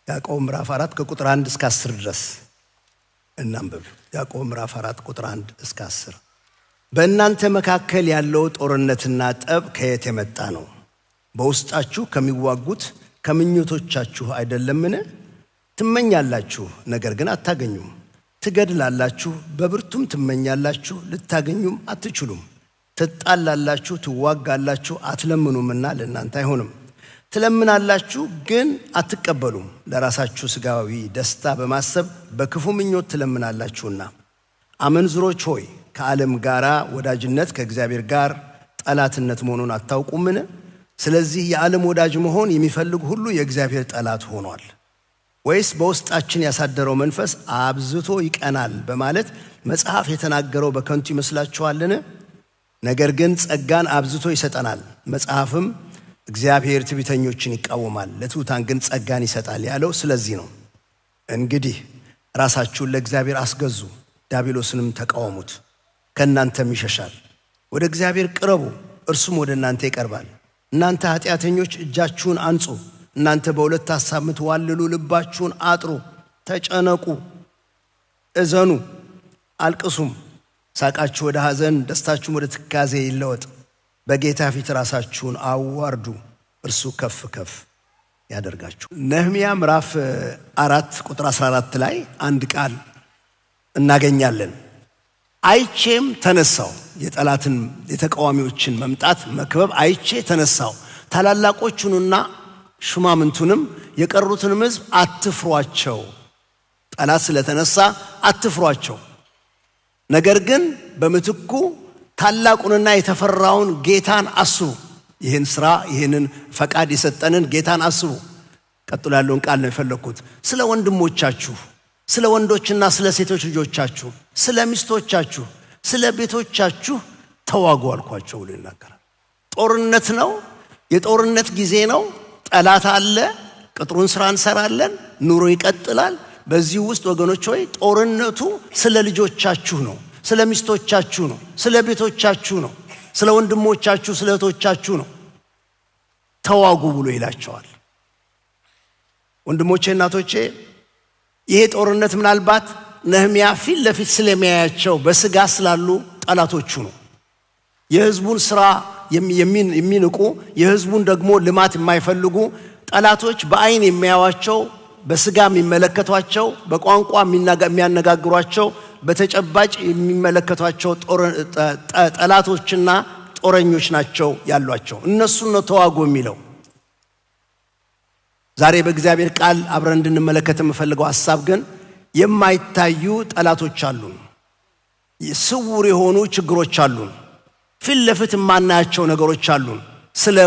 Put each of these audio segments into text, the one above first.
ያዕቆብ ምዕራፍ 4 ከቁጥር 1 እስከ 10 ድረስ እናንብብ። ያዕቆብ ምዕራፍ 4 ቁጥር 1 እስከ 10 በእናንተ መካከል ያለው ጦርነትና ጠብ ከየት የመጣ ነው? በውስጣችሁ ከሚዋጉት ከምኞቶቻችሁ አይደለምን? ትመኛላችሁ፣ ነገር ግን አታገኙም። ትገድላላችሁ፣ በብርቱም ትመኛላችሁ፣ ልታገኙም አትችሉም። ትጣላላችሁ፣ ትዋጋላችሁ፣ አትለምኑምና ለእናንተ አይሆንም። ትለምናላችሁ ግን አትቀበሉም፣ ለራሳችሁ ሥጋዊ ደስታ በማሰብ በክፉ ምኞት ትለምናላችሁና። አመንዝሮች ሆይ ከዓለም ጋር ወዳጅነት ከእግዚአብሔር ጋር ጠላትነት መሆኑን አታውቁምን? ስለዚህ የዓለም ወዳጅ መሆን የሚፈልግ ሁሉ የእግዚአብሔር ጠላት ሆኗል። ወይስ በውስጣችን ያሳደረው መንፈስ አብዝቶ ይቀናል በማለት መጽሐፍ የተናገረው በከንቱ ይመስላችኋልን? ነገር ግን ጸጋን አብዝቶ ይሰጠናል። መጽሐፍም እግዚአብሔር ትዕቢተኞችን ይቃወማል፣ ለትሑታን ግን ጸጋን ይሰጣል ያለው ስለዚህ ነው። እንግዲህ ራሳችሁን ለእግዚአብሔር አስገዙ፣ ዲያብሎስንም ተቃወሙት፣ ከእናንተም ይሸሻል። ወደ እግዚአብሔር ቅረቡ፣ እርሱም ወደ እናንተ ይቀርባል። እናንተ ኃጢአተኞች እጃችሁን አንጹ፣ እናንተ በሁለት ሐሳብ የምትዋልሉ ልባችሁን አጥሩ። ተጨነቁ፣ እዘኑ፣ አልቅሱም። ሳቃችሁ ወደ ሐዘን፣ ደስታችሁም ወደ ትካዜ ይለወጥ። በጌታ ፊት ራሳችሁን አዋርዱ፣ እርሱ ከፍ ከፍ ያደርጋችሁ። ነህምያ ምዕራፍ 4 ቁጥር 14 ላይ አንድ ቃል እናገኛለን። አይቼም ተነሳው፣ የጠላትን የተቃዋሚዎችን መምጣት መክበብ አይቼ ተነሳው። ታላላቆቹንና ሹማምንቱንም የቀሩትንም ሕዝብ አትፍሯቸው። ጠላት ስለተነሳ አትፍሯቸው፣ ነገር ግን በምትኩ ታላቁንና የተፈራውን ጌታን አስቡ። ይህን ሥራ ይህንን ፈቃድ የሰጠንን ጌታን አስቡ። ቀጥሎ ያለውን ቃል ነው የፈለግኩት። ስለ ወንድሞቻችሁ፣ ስለ ወንዶችና ስለ ሴቶች ልጆቻችሁ፣ ስለ ሚስቶቻችሁ፣ ስለ ቤቶቻችሁ ተዋጉ አልኳቸው ብሎ ይናገራል። ጦርነት ነው፣ የጦርነት ጊዜ ነው። ጠላት አለ፣ ቅጥሩን ሥራ እንሰራለን፣ ኑሮ ይቀጥላል። በዚህ ውስጥ ወገኖች ሆይ ጦርነቱ ስለ ልጆቻችሁ ነው፣ ስለ ሚስቶቻችሁ ነው፣ ስለ ቤቶቻችሁ ነው፣ ስለ ወንድሞቻችሁ፣ ስለ እህቶቻችሁ ነው። ተዋጉ ብሎ ይላቸዋል። ወንድሞቼ፣ እናቶቼ፣ ይሄ ጦርነት ምናልባት ነህምያ ፊት ለፊት ስለሚያያቸው በሥጋ ስላሉ ጠላቶቹ ነው። የሕዝቡን ሥራ የሚንቁ፣ የሕዝቡን ደግሞ ልማት የማይፈልጉ ጠላቶች በአይን የሚያዩዋቸው፣ በሥጋ የሚመለከቷቸው፣ በቋንቋ የሚያነጋግሯቸው፣ በተጨባጭ የሚመለከቷቸው ጠላቶችና ጦረኞች ናቸው ያሏቸው። እነሱን ነው ተዋጉ የሚለው። ዛሬ በእግዚአብሔር ቃል አብረን እንድንመለከት የምፈልገው ሐሳብ ግን የማይታዩ ጠላቶች አሉን፣ ስውር የሆኑ ችግሮች አሉን፣ ፊት ለፊት የማናያቸው ነገሮች አሉን። ስለ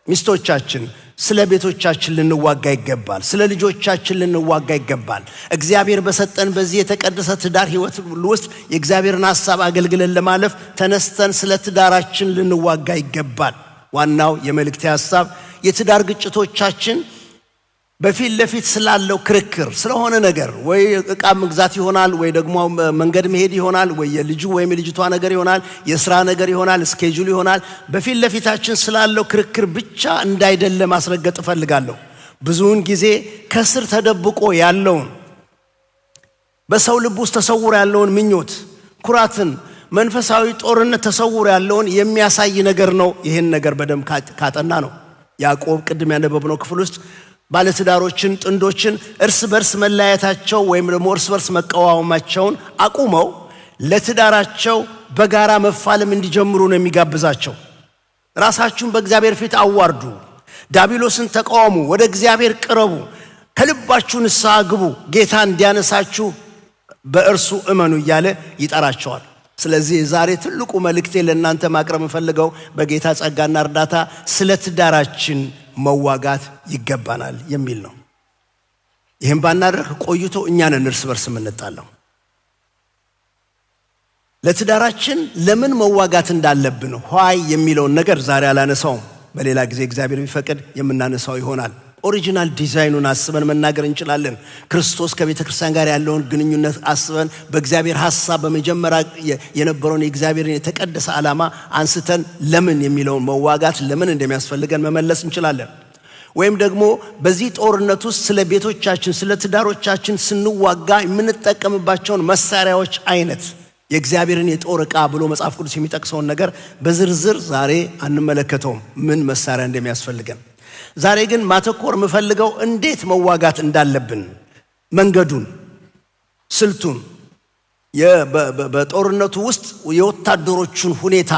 ሚስቶቻችን፣ ስለ ቤቶቻችን ልንዋጋ ይገባል። ስለ ልጆቻችን ልንዋጋ ይገባል። እግዚአብሔር በሰጠን በዚህ የተቀደሰ ትዳር ሕይወት ውስጥ የእግዚአብሔርን ሐሳብ አገልግለን ለማለፍ ተነስተን ስለ ትዳራችን ልንዋጋ ይገባል። ዋናው የመልእክቴ ሐሳብ የትዳር ግጭቶቻችን በፊት ለፊት ስላለው ክርክር ስለሆነ ነገር ወይ ዕቃ መግዛት ይሆናል፣ ወይ ደግሞ መንገድ መሄድ ይሆናል፣ ወይ የልጁ ወይም የልጅቷ ነገር ይሆናል፣ የሥራ ነገር ይሆናል፣ ስኬጁል ይሆናል። በፊት ለፊታችን ስላለው ክርክር ብቻ እንዳይደለ ማስረገጥ እፈልጋለሁ። ብዙውን ጊዜ ከስር ተደብቆ ያለውን በሰው ልብ ውስጥ ተሰውሮ ያለውን ምኞት፣ ኩራትን፣ መንፈሳዊ ጦርነት ተሰውሮ ያለውን የሚያሳይ ነገር ነው። ይህን ነገር በደንብ ካጠና ነው ያዕቆብ ቅድም ያነበብነው ክፍል ውስጥ ባለትዳሮችን፣ ጥንዶችን እርስ በርስ መለያየታቸው ወይም ደግሞ እርስ በርስ መቃወማቸውን አቁመው ለትዳራቸው በጋራ መፋለም እንዲጀምሩ ነው የሚጋብዛቸው። ራሳችሁን በእግዚአብሔር ፊት አዋርዱ፣ ዲያብሎስን ተቃወሙ፣ ወደ እግዚአብሔር ቅረቡ፣ ከልባችሁ ንስሐ ግቡ፣ ጌታ እንዲያነሳችሁ በእርሱ እመኑ እያለ ይጠራቸዋል። ስለዚህ ዛሬ ትልቁ መልእክቴ ለእናንተ ማቅረብ የምፈልገው በጌታ ጸጋና እርዳታ ስለ ትዳራችን መዋጋት ይገባናል የሚል ነው። ይህም ባናደርግ ቆይቶ እኛንን እርስ በርስ የምንጣለው። ለትዳራችን ለምን መዋጋት እንዳለብን ዋይ የሚለውን ነገር ዛሬ አላነሳውም። በሌላ ጊዜ እግዚአብሔር ቢፈቅድ የምናነሳው ይሆናል። ኦሪጂናል ዲዛይኑን አስበን መናገር እንችላለን። ክርስቶስ ከቤተ ክርስቲያን ጋር ያለውን ግንኙነት አስበን በእግዚአብሔር ሐሳብ በመጀመሪያ የነበረውን የእግዚአብሔርን የተቀደሰ ዓላማ አንስተን ለምን የሚለውን መዋጋት ለምን እንደሚያስፈልገን መመለስ እንችላለን። ወይም ደግሞ በዚህ ጦርነት ውስጥ ስለ ቤቶቻችን ስለ ትዳሮቻችን ስንዋጋ የምንጠቀምባቸውን መሳሪያዎች አይነት የእግዚአብሔርን የጦር ዕቃ ብሎ መጽሐፍ ቅዱስ የሚጠቅሰውን ነገር በዝርዝር ዛሬ አንመለከተውም፣ ምን መሳሪያ እንደሚያስፈልገን። ዛሬ ግን ማተኮር የምፈልገው እንዴት መዋጋት እንዳለብን፣ መንገዱን፣ ስልቱን፣ በጦርነቱ ውስጥ የወታደሮቹን ሁኔታ፣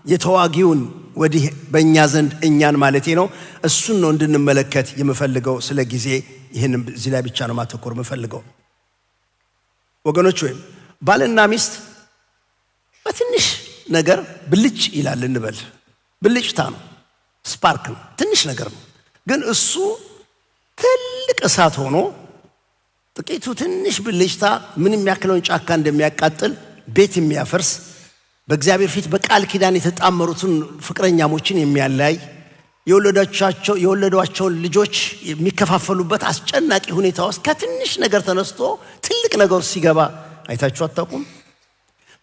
የተዋጊውን ወዲህ በእኛ ዘንድ እኛን ማለቴ ነው፣ እሱን ነው እንድንመለከት የምፈልገው። ስለ ጊዜ ይህን እዚህ ላይ ብቻ ነው ማተኮር የምፈልገው። ወገኖች ወይም ባልና ሚስት በትንሽ ነገር ብልጭ ይላል እንበል። ብልጭታ ነው፣ ስፓርክ ነው፣ ትንሽ ነገር ነው። ግን እሱ ትልቅ እሳት ሆኖ ጥቂቱ ትንሽ ብልጭታ ምን የሚያክለውን ጫካ እንደሚያቃጥል፣ ቤት የሚያፈርስ፣ በእግዚአብሔር ፊት በቃል ኪዳን የተጣመሩትን ፍቅረኛሞችን የሚያለያይ፣ የወለዷቸውን ልጆች የሚከፋፈሉበት አስጨናቂ ሁኔታ ውስጥ ከትንሽ ነገር ተነስቶ ትልቅ ነገር ሲገባ አይታችሁ አታውቁም?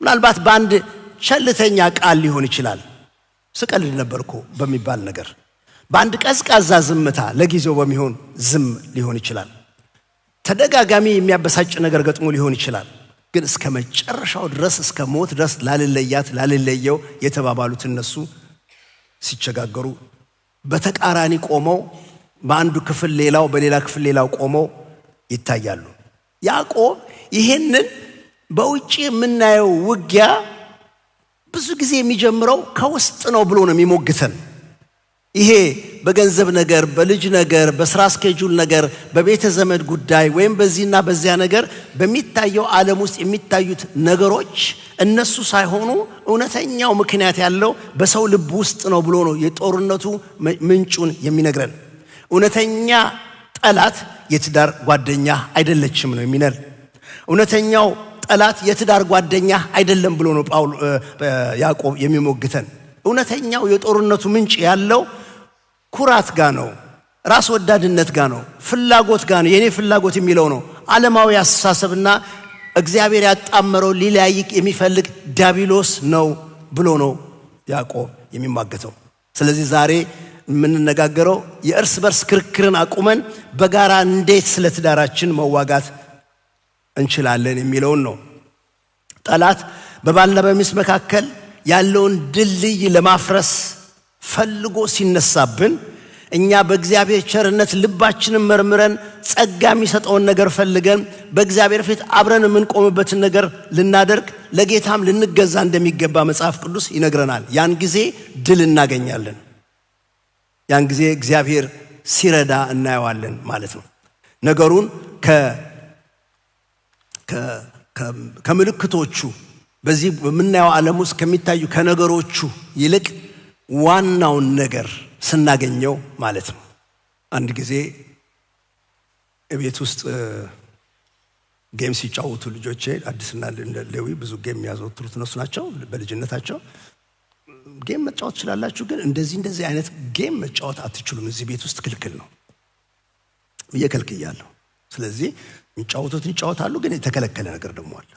ምናልባት በአንድ ቸልተኛ ቃል ሊሆን ይችላል፣ ስቀልድ ነበርኩ በሚባል ነገር፣ በአንድ ቀዝቃዛ ዝምታ ለጊዜው በሚሆን ዝም ሊሆን ይችላል፣ ተደጋጋሚ የሚያበሳጭ ነገር ገጥሞ ሊሆን ይችላል። ግን እስከ መጨረሻው ድረስ እስከ ሞት ድረስ ላልለያት ላልለየው የተባባሉት እነሱ ሲቸጋገሩ በተቃራኒ ቆመው በአንዱ ክፍል ሌላው በሌላ ክፍል ሌላው ቆመው ይታያሉ። ያዕቆብ ይሄንን በውጪ የምናየው ውጊያ ብዙ ጊዜ የሚጀምረው ከውስጥ ነው ብሎ ነው የሚሞግተን። ይሄ በገንዘብ ነገር፣ በልጅ ነገር፣ በስራ ስኬጁል ነገር፣ በቤተ ዘመድ ጉዳይ ወይም በዚህና በዚያ ነገር በሚታየው ዓለም ውስጥ የሚታዩት ነገሮች እነሱ ሳይሆኑ እውነተኛው ምክንያት ያለው በሰው ልብ ውስጥ ነው ብሎ ነው የጦርነቱ ምንጩን የሚነግረን። እውነተኛ ጠላት የትዳር ጓደኛ አይደለችም ነው የሚነር። እውነተኛው ጠላት የትዳር ጓደኛ አይደለም ብሎ ነው ያዕቆብ የሚሞግተን። እውነተኛው የጦርነቱ ምንጭ ያለው ኩራት ጋር ነው፣ ራስ ወዳድነት ጋር ነው፣ ፍላጎት ጋር ነው። የኔ ፍላጎት የሚለው ነው። ዓለማዊ አስተሳሰብና እግዚአብሔር ያጣመረው ሊለያይቅ የሚፈልግ ዲያብሎስ ነው ብሎ ነው ያዕቆብ የሚሟገተው። ስለዚህ ዛሬ የምንነጋገረው የእርስ በርስ ክርክርን አቁመን በጋራ እንዴት ስለ ትዳራችን መዋጋት እንችላለን የሚለውን ነው። ጠላት በባልና በሚስት መካከል ያለውን ድልድይ ለማፍረስ ፈልጎ ሲነሳብን እኛ በእግዚአብሔር ቸርነት ልባችንን መርምረን ጸጋ የሚሰጠውን ነገር ፈልገን በእግዚአብሔር ፊት አብረን የምንቆምበትን ነገር ልናደርግ ለጌታም ልንገዛ እንደሚገባ መጽሐፍ ቅዱስ ይነግረናል። ያን ጊዜ ድል እናገኛለን። ያን ጊዜ እግዚአብሔር ሲረዳ እናየዋለን ማለት ነው። ነገሩን ከምልክቶቹ በዚህ በምናየው ዓለም ውስጥ ከሚታዩ ከነገሮቹ ይልቅ ዋናውን ነገር ስናገኘው ማለት ነው። አንድ ጊዜ ቤት ውስጥ ጌም ሲጫወቱ ልጆቼ አዲስና ሌዊ ብዙ ጌም የሚያዘወትሩት እነሱ ናቸው። በልጅነታቸው ጌም መጫወት ትችላላችሁ፣ ግን እንደዚህ አይነት ጌም መጫወት አትችሉም፣ እዚህ ቤት ውስጥ ክልክል ነው እየከልክያለሁ። ስለዚህ የሚጫወቱትን ይጫወታሉ፣ ግን የተከለከለ ነገር ደግሞ አለ።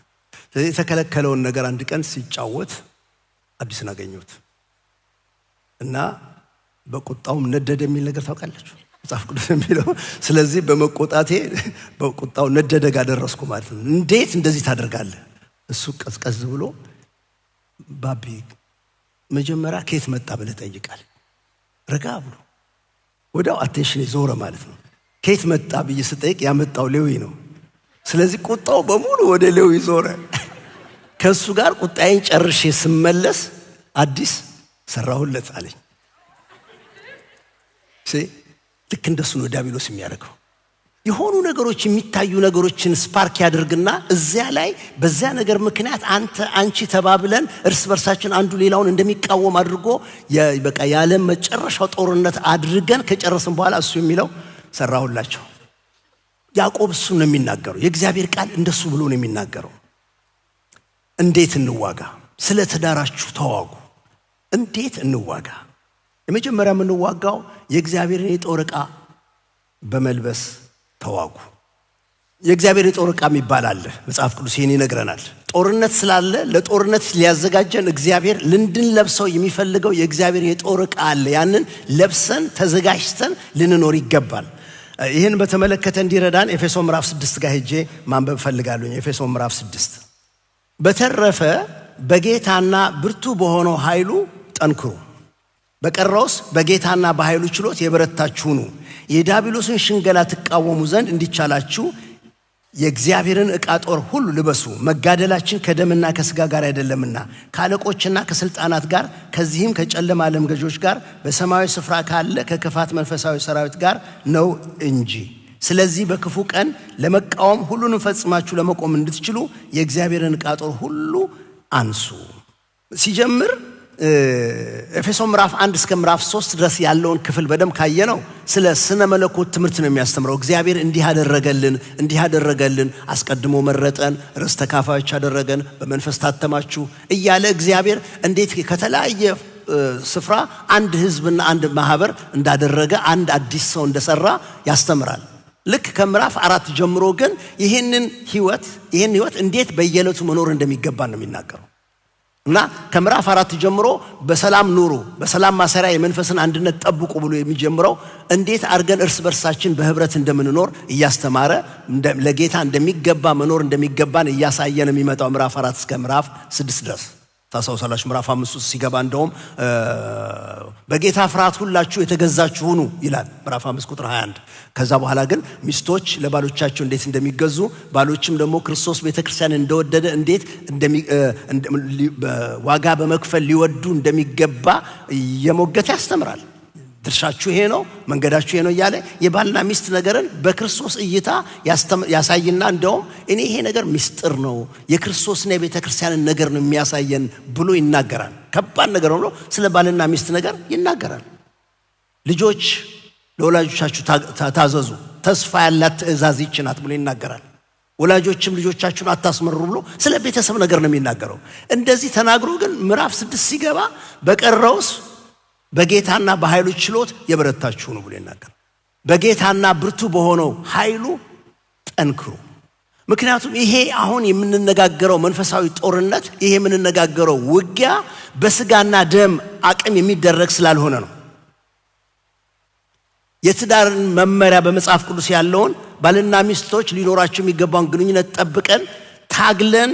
ስለዚህ የተከለከለውን ነገር አንድ ቀን ሲጫወት አዲስን አገኘሁት እና በቁጣውም ነደደ የሚል ነገር ታውቃላችሁ መጽሐፍ ቅዱስ የሚለው። ስለዚህ በቁጣው ነደደ ጋር ደረስኩ ማለት ነው። እንዴት እንደዚህ ታደርጋለህ? እሱ ቀዝቀዝ ብሎ ባቢ መጀመሪያ ከየት መጣ ብለህ ጠይቃል። ረጋ ብሎ ወዲያው አቴንሽን ዞረ ማለት ነው። ከየት መጣ ብዬ ስጠይቅ ያመጣው ሌዊ ነው። ስለዚህ ቁጣው በሙሉ ወደ ሌዊ ዞረ። ከሱ ጋር ቁጣዬን ጨርሼ ስመለስ አዲስ ሰራሁለት አለኝ። ልክ እንደሱ ነው ዲያብሎስ የሚያደርገው። የሆኑ ነገሮች የሚታዩ ነገሮችን ስፓርክ ያደርግና እዚያ ላይ በዚያ ነገር ምክንያት አንቺ ተባብለን እርስ በርሳችን አንዱ ሌላውን እንደሚቃወም አድርጎ በቃ የዓለም መጨረሻው ጦርነት አድርገን ከጨረስን በኋላ እሱ የሚለው ሰራሁላቸው። ያዕቆብ እሱ ነው የሚናገረው። የእግዚአብሔር ቃል እንደሱ ብሎ ነው የሚናገረው። እንዴት እንዋጋ? ስለ ትዳራችሁ ተዋጉ። እንዴት እንዋጋ? የመጀመሪያ የምንዋጋው የእግዚአብሔርን የጦር ዕቃ በመልበስ ተዋጉ። የእግዚአብሔር የጦር ዕቃም ይባላል። መጽሐፍ ቅዱስ ይህን ይነግረናል። ጦርነት ስላለ ለጦርነት ሊያዘጋጀን እግዚአብሔር ልንለብሰው የሚፈልገው የእግዚአብሔር የጦር ዕቃ አለ። ያንን ለብሰን ተዘጋጅተን ልንኖር ይገባል። ይህን በተመለከተ እንዲረዳን ኤፌሶን ምዕራፍ 6 ጋር ሄጄ ማንበብ ፈልጋለሁ። ኤፌሶን ምዕራፍ 6 በተረፈ በጌታና ብርቱ በሆነው ኃይሉ ጠንክሩ፣ በቀረውስ በጌታና በኃይሉ ችሎት የበረታችሁ ሁኑ፣ የዲያብሎስን ሽንገላ ትቃወሙ ዘንድ እንዲቻላችሁ የእግዚአብሔርን ዕቃ ጦር ሁሉ ልበሱ። መጋደላችን ከደምና ከሥጋ ጋር አይደለምና ከአለቆችና ከስልጣናት ጋር ከዚህም ከጨለማ ዓለም ገዦች ጋር በሰማያዊ ስፍራ ካለ ከክፋት መንፈሳዊ ሰራዊት ጋር ነው እንጂ። ስለዚህ በክፉ ቀን ለመቃወም ሁሉንም ፈጽማችሁ ለመቆም እንድትችሉ የእግዚአብሔርን ዕቃ ጦር ሁሉ አንሱ። ሲጀምር ኤፌሶን ምዕራፍ 1 እስከ ምዕራፍ 3 ድረስ ያለውን ክፍል በደም ካየነው ስለ ስነ መለኮት ትምህርት ነው የሚያስተምረው። እግዚአብሔር እንዲህ ያደረገልን፣ አስቀድሞ መረጠን፣ ርስት ተካፋዮች አደረገን፣ በመንፈስ ታተማችሁ እያለ እግዚአብሔር እንዴት ከተለያየ ስፍራ አንድ ህዝብና አንድ ማህበር እንዳደረገ አንድ አዲስ ሰው እንደሰራ ያስተምራል። ልክ ከምዕራፍ 4 ጀምሮ ግን ይህን ህይወት እንዴት በየዕለቱ መኖር እንደሚገባ ነው የሚናገረው። እና ከምዕራፍ 4 ጀምሮ በሰላም ኑሩ፣ በሰላም ማሰሪያ የመንፈስን አንድነት ጠብቁ ብሎ የሚጀምረው እንዴት አድርገን እርስ በርሳችን በህብረት እንደምንኖር እያስተማረ ለጌታ እንደሚገባ መኖር እንደሚገባን እያሳየን የሚመጣው ምዕራፍ 4 እስከ ምዕራፍ 6 ድረስ ታሳውሳላችሁ። ምዕራፍ 5 ውስጥ ሲገባ እንደውም በጌታ ፍርሃት ሁላችሁ የተገዛችሁ ሁኑ ይላል ምዕራፍ 5 ቁጥር 21። ከዛ በኋላ ግን ሚስቶች ለባሎቻቸው እንዴት እንደሚገዙ፣ ባሎችም ደግሞ ክርስቶስ ቤተክርስቲያን እንደወደደ እንዴት ዋጋ በመክፈል ሊወዱ እንደሚገባ የሞገተ ያስተምራል። ድርሻችሁ ይሄ ነው፣ መንገዳችሁ ይሄ ነው እያለ የባልና ሚስት ነገርን በክርስቶስ እይታ ያሳይና እንደውም እኔ ይሄ ነገር ምስጢር ነው የክርስቶስና የቤተክርስቲያንን ነገር ነው የሚያሳየን ብሎ ይናገራል። ከባድ ነገር ነው ብሎ ስለ ባልና ሚስት ነገር ይናገራል። ልጆች ለወላጆቻችሁ ታዘዙ፣ ተስፋ ያላት ትእዛዝ ይህች ናት ብሎ ይናገራል። ወላጆችም ልጆቻችሁን አታስመሩ ብሎ ስለ ቤተሰብ ነገር ነው የሚናገረው። እንደዚህ ተናግሮ ግን ምዕራፍ 6 ሲገባ በቀረውስ በጌታና በኃይሉ ችሎት የበረታችሁ ነው ብሎ ይናገራል። በጌታና ብርቱ በሆነው ኃይሉ ጠንክሩ። ምክንያቱም ይሄ አሁን የምንነጋገረው መንፈሳዊ ጦርነት፣ ይሄ የምንነጋገረው ውጊያ በስጋና ደም አቅም የሚደረግ ስላልሆነ ነው። የትዳርን መመሪያ በመጽሐፍ ቅዱስ ያለውን ባልና ሚስቶች ሊኖራቸው የሚገባውን ግንኙነት ጠብቀን ታግለን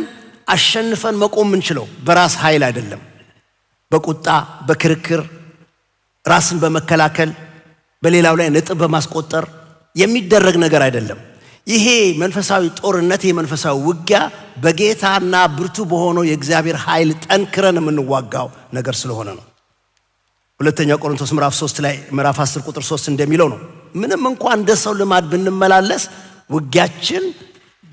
አሸንፈን መቆም የምንችለው በራስ ኃይል አይደለም። በቁጣ በክርክር ራስን በመከላከል በሌላው ላይ ነጥብ በማስቆጠር የሚደረግ ነገር አይደለም። ይሄ መንፈሳዊ ጦርነት፣ ይሄ መንፈሳዊ ውጊያ በጌታና ብርቱ በሆነው የእግዚአብሔር ኃይል ጠንክረን የምንዋጋው ነገር ስለሆነ ነው። ሁለተኛ ቆሮንቶስ ምዕራፍ 3 ላይ ምዕራፍ 10 ቁጥር 3 እንደሚለው ነው ምንም እንኳን እንደ ሰው ልማድ ብንመላለስ ውጊያችን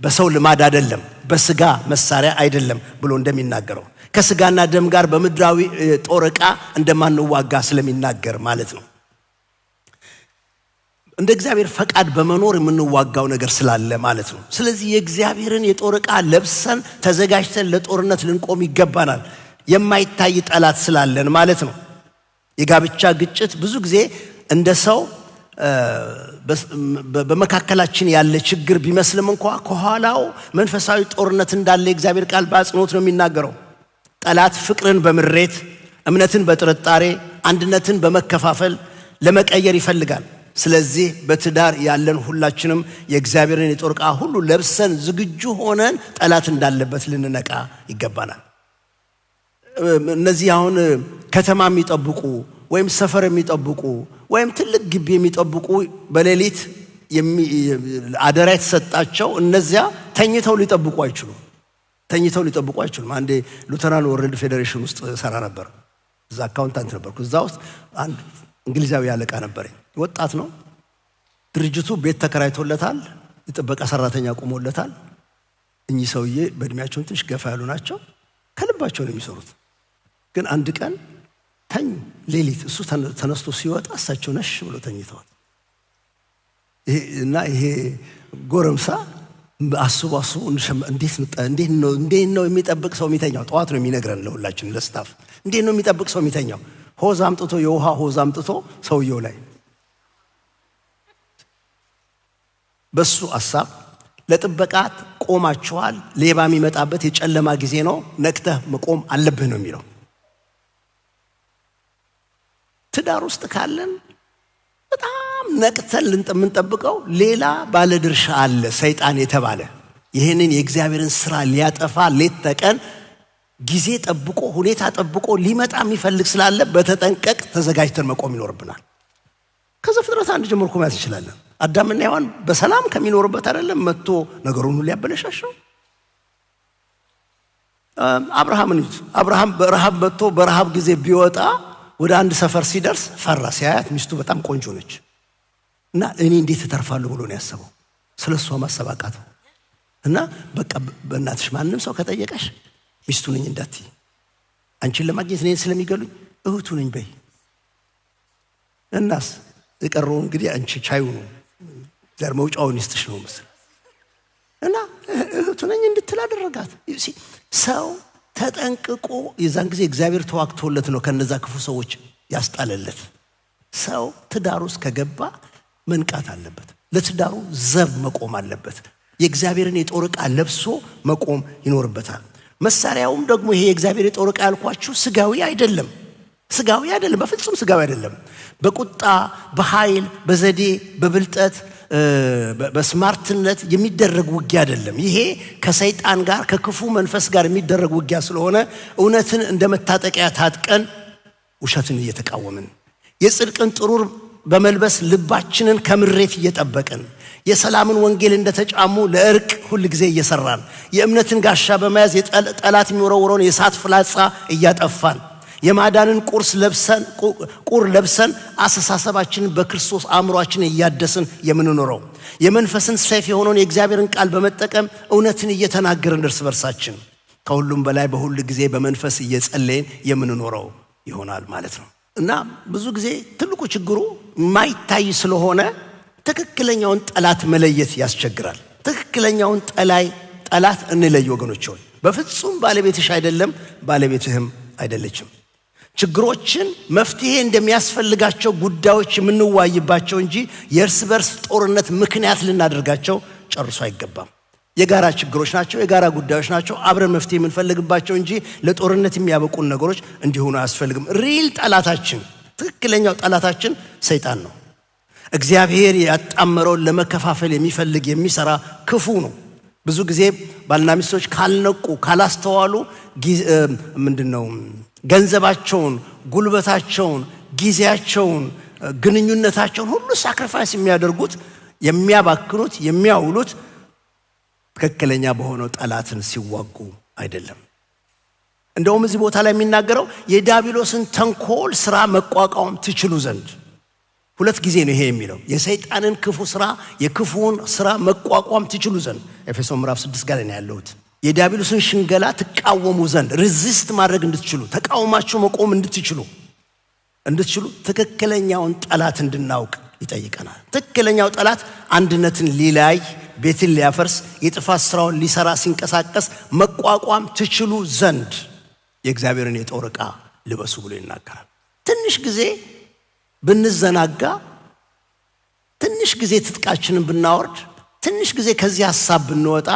በሰው ልማድ አይደለም፣ በስጋ መሳሪያ አይደለም ብሎ እንደሚናገረው ከስጋና ደም ጋር በምድራዊ ጦር ዕቃ እንደማንዋጋ ስለሚናገር ማለት ነው። እንደ እግዚአብሔር ፈቃድ በመኖር የምንዋጋው ነገር ስላለ ማለት ነው። ስለዚህ የእግዚአብሔርን የጦር ዕቃ ለብሰን ተዘጋጅተን ለጦርነት ልንቆም ይገባናል፣ የማይታይ ጠላት ስላለን ማለት ነው። የጋብቻ ግጭት ብዙ ጊዜ እንደ ሰው በመካከላችን ያለ ችግር ቢመስልም እንኳን ከኋላው መንፈሳዊ ጦርነት እንዳለ የእግዚአብሔር ቃል በአጽንኦት ነው የሚናገረው። ጠላት ፍቅርን በምሬት፣ እምነትን በጥርጣሬ፣ አንድነትን በመከፋፈል ለመቀየር ይፈልጋል። ስለዚህ በትዳር ያለን ሁላችንም የእግዚአብሔርን የጦር ዕቃ ሁሉ ለብሰን ዝግጁ ሆነን ጠላት እንዳለበት ልንነቃ ይገባናል። እነዚህ አሁን ከተማ የሚጠብቁ ወይም ሰፈር የሚጠብቁ ወይም ትልቅ ግቢ የሚጠብቁ በሌሊት አደራ የተሰጣቸው እነዚያ ተኝተው ሊጠብቁ አይችሉም። አንዴ ሉተራን ወርልድ ፌዴሬሽን ውስጥ ሰራ ነበር። እዛ አካውንታንት ነበርኩ። እዛ ውስጥ አንድ እንግሊዛዊ አለቃ ነበረኝ። ወጣት ነው። ድርጅቱ ቤት ተከራይቶለታል፣ የጥበቃ ሰራተኛ ቆሞለታል። እኚህ ሰውዬ በእድሜያቸው ትንሽ ገፋ ያሉ ናቸው። ከልባቸው ነው የሚሰሩት። ግን አንድ ቀን ተኙ። ሌሊት እሱ ተነስቶ ሲወጣ እሳቸው ነሽ ብሎ ተኝተዋል። እና ይሄ ጎረምሳ አስቡ እንዴት ነው የሚጠብቅ ሰው የሚተኛው? ጠዋት ነው የሚነግረን ለሁላችን ለስታፍ። እንዴት ነው የሚጠብቅ ሰው የሚተኛው? ሆዝ አምጥቶ የውሃ ሆዝ አምጥቶ ሰውየው ላይ በሱ ሐሳብ ለጥበቃት ቆማችኋል። ሌባ የሚመጣበት የጨለማ ጊዜ ነው። ነቅተህ መቆም አለብህ ነው የሚለው። ትዳር ውስጥ ካለን በጣም ነቅተን ልንጠብቀው ሌላ ባለድርሻ አለ፣ ሰይጣን የተባለ ይህንን የእግዚአብሔርን ስራ ሊያጠፋ ሌት ተቀን ጊዜ ጠብቆ ሁኔታ ጠብቆ ሊመጣ የሚፈልግ ስላለ በተጠንቀቅ ተዘጋጅተን መቆም ይኖርብናል። ከዘፍጥረት 1 ጀምሮ ማለት እንችላለን። አዳምና ሔዋን በሰላም ከሚኖርበት አይደለም መጥቶ ነገሩን ሁሉ ያበለሻሸው። አብርሃም በረሃብ መጥቶ በረሃብ ጊዜ ቢወጣ ወደ አንድ ሰፈር ሲደርስ ፈራ። ሲያያት ሚስቱ በጣም ቆንጆ ነች እና እኔ እንዴት እተርፋለሁ ብሎ ነው ያሰበው። ስለሷ ማሰብ አቃተው እና በቃ በእናትሽ ማንም ሰው ከጠየቀሽ ሚስቱ ነኝ እንዳትዪ፣ አንቺን ለማግኘት እኔን ስለሚገሉኝ እህቱ ነኝ በይ። እናስ የቀረው እንግዲህ አንቺ ቻዩ ነው ዘር መውጫውን ይስጥሽ ነው ምስል እና እህቱ ነኝ እንድትል አደረጋት። ሰው ተጠንቅቆ የዛን ጊዜ እግዚአብሔር ተዋክቶለት ነው ከነዛ ክፉ ሰዎች ያስጣለለት። ሰው ትዳር ውስጥ ከገባ መንቃት አለበት። ለትዳሩ ዘብ መቆም አለበት። የእግዚአብሔርን የጦር ዕቃ ለብሶ መቆም ይኖርበታል። መሳሪያውም ደግሞ ይሄ የእግዚአብሔር የጦር ዕቃ ያልኳችሁ ስጋዊ አይደለም፣ በፍጹም ስጋዊ አይደለም። በቁጣ በኃይል በዘዴ በብልጠት በስማርትነት የሚደረግ ውጊያ አይደለም። ይሄ ከሰይጣን ጋር ከክፉ መንፈስ ጋር የሚደረግ ውጊያ ስለሆነ እውነትን እንደመታጠቂያ ታጥቀን ውሸትን እየተቃወምን የጽድቅን ጥሩር በመልበስ ልባችንን ከምሬት እየጠበቅን የሰላምን ወንጌል እንደተጫሙ ለእርቅ ሁሉ ጊዜ እየሰራን የእምነትን ጋሻ በመያዝ ጠላት የሚወረውረውን የእሳት ፍላጻ እያጠፋን የማዳንን ቁር ለብሰን አስተሳሰባችንን በክርስቶስ አእምሮአችንን እያደስን የምንኖረው የመንፈስን ሰይፍ የሆነውን የእግዚአብሔርን ቃል በመጠቀም እውነትን እየተናገርን እርስ በርሳችን ከሁሉም በላይ በሁሉ ጊዜ በመንፈስ እየጸለይን የምንኖረው ይሆናል ማለት ነው። እና ብዙ ጊዜ ትልቁ ችግሩ ማይታይ ስለሆነ ትክክለኛውን ጠላት መለየት ያስቸግራል። ትክክለኛውን ጠላት እንለይ ወገኖች ሆይ። በፍጹም ባለቤትሽ አይደለም፣ ባለቤትህም አይደለችም። ችግሮችን መፍትሄ እንደሚያስፈልጋቸው ጉዳዮች የምንዋይባቸው እንጂ የእርስ በርስ ጦርነት ምክንያት ልናደርጋቸው ጨርሶ አይገባም። የጋራ ችግሮች ናቸው፣ የጋራ ጉዳዮች ናቸው። አብረን መፍትሄ የምንፈልግባቸው እንጂ ለጦርነት የሚያበቁን ነገሮች እንዲሆኑ አያስፈልግም። ሪል ጠላታችን፣ ትክክለኛው ጠላታችን ሰይጣን ነው። እግዚአብሔር ያጣመረውን ለመከፋፈል የሚፈልግ የሚሰራ ክፉ ነው። ብዙ ጊዜ ባልና ሚስቶች ካልነቁ ካላስተዋሉ ገንዘባቸውን፣ ጉልበታቸውን፣ ጊዜያቸውን፣ ግንኙነታቸውን ሁሉ ሳክሪፋይስ የሚያደርጉት የሚያባክኑት የሚያውሉት ትክክለኛ በሆነው ጠላትን ሲዋጉ አይደለም። እንደውም እዚህ ቦታ ላይ የሚናገረው የዲያብሎስን ተንኮል ስራ መቋቋም ትችሉ ዘንድ ሁለት ጊዜ ነው ይሄ የሚለው። የሰይጣንን ክፉ ስራ የክፉውን ስራ መቋቋም ትችሉ ዘንድ ኤፌሶን ምዕራፍ 6 ጋር ነው ያለሁት። የዲያብሎስን ሽንገላ ትቃወሙ ዘንድ ሬዚስት ማድረግ እንድትችሉ ተቃውማችሁ መቆም እንድትችሉ ትክክለኛውን ጠላት እንድናውቅ ይጠይቀናል። ትክክለኛው ጠላት አንድነትን ሊለያይ፣ ቤትን ሊያፈርስ፣ የጥፋት ስራውን ሊሰራ ሲንቀሳቀስ መቋቋም ትችሉ ዘንድ የእግዚአብሔርን የጦር ዕቃ ልበሱ ብሎ ይናገራል። ትንሽ ጊዜ ብንዘናጋ፣ ትንሽ ጊዜ ትጥቃችንን ብናወርድ፣ ትንሽ ጊዜ ከዚህ ሐሳብ ብንወጣ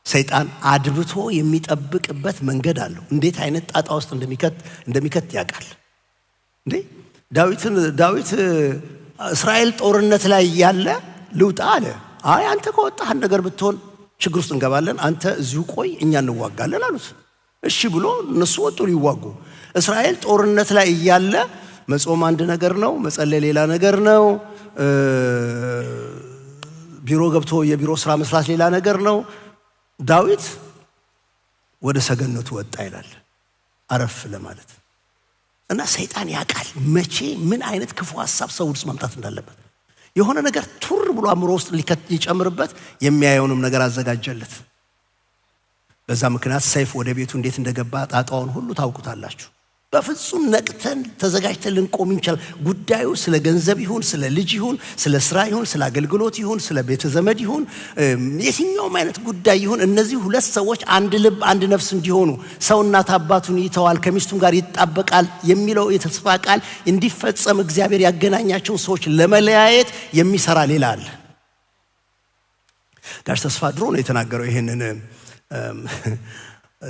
ሰይጣን አድብቶ የሚጠብቅበት መንገድ አለው። እንዴት አይነት ጣጣ ውስጥ እንደሚከት ያውቃል። ዳዊት እስራኤል ጦርነት ላይ ያለ ልውጣ አለ። አይ አንተ ከወጣህ ነገር ብትሆን ችግር ውስጥ እንገባለን፣ አንተ እዚሁ ቆይ እኛ እንዋጋለን አሉት። እሺ ብሎ እነሱ ወጡ ሊዋጉ። እስራኤል ጦርነት ላይ እያለ መጾም አንድ ነገር ነው፣ መጸለይ ሌላ ነገር ነው፣ ቢሮ ገብቶ የቢሮ ስራ መስራት ሌላ ነገር ነው። ዳዊት ወደ ሰገነቱ ወጣ ይላል አረፍ ለማለት። እና ሰይጣን ያውቃል መቼ ምን አይነት ክፉ ሐሳብ ሰው ውስጥ ማምጣት እንዳለበት። የሆነ ነገር ቱር ብሎ አእምሮ ውስጥ ሊጨምርበት የሚያየውንም ነገር አዘጋጀለት። በዛ ምክንያት ሰይፍ ወደ ቤቱ እንዴት እንደገባ ጣጣውን ሁሉ ታውቁታላችሁ። በፍጹም ነቅተን ተዘጋጅተን ልንቆም እንችላለን። ጉዳዩ ስለ ገንዘብ ይሁን፣ ስለ ልጅ ይሁን፣ ስለ ስራ ይሁን፣ ስለ አገልግሎት ይሁን፣ ስለ ቤተ ዘመድ ይሁን፣ የትኛውም አይነት ጉዳይ ይሁን፣ እነዚህ ሁለት ሰዎች አንድ ልብ አንድ ነፍስ እንዲሆኑ ሰው እናት አባቱን ይተዋል ከሚስቱም ጋር ይጣበቃል የሚለው የተስፋ ቃል እንዲፈጸም እግዚአብሔር ያገናኛቸውን ሰዎች ለመለያየት የሚሰራ ሌላ አለ። ጋሽ ተስፋ ድሮ ነው የተናገረው ይሄንን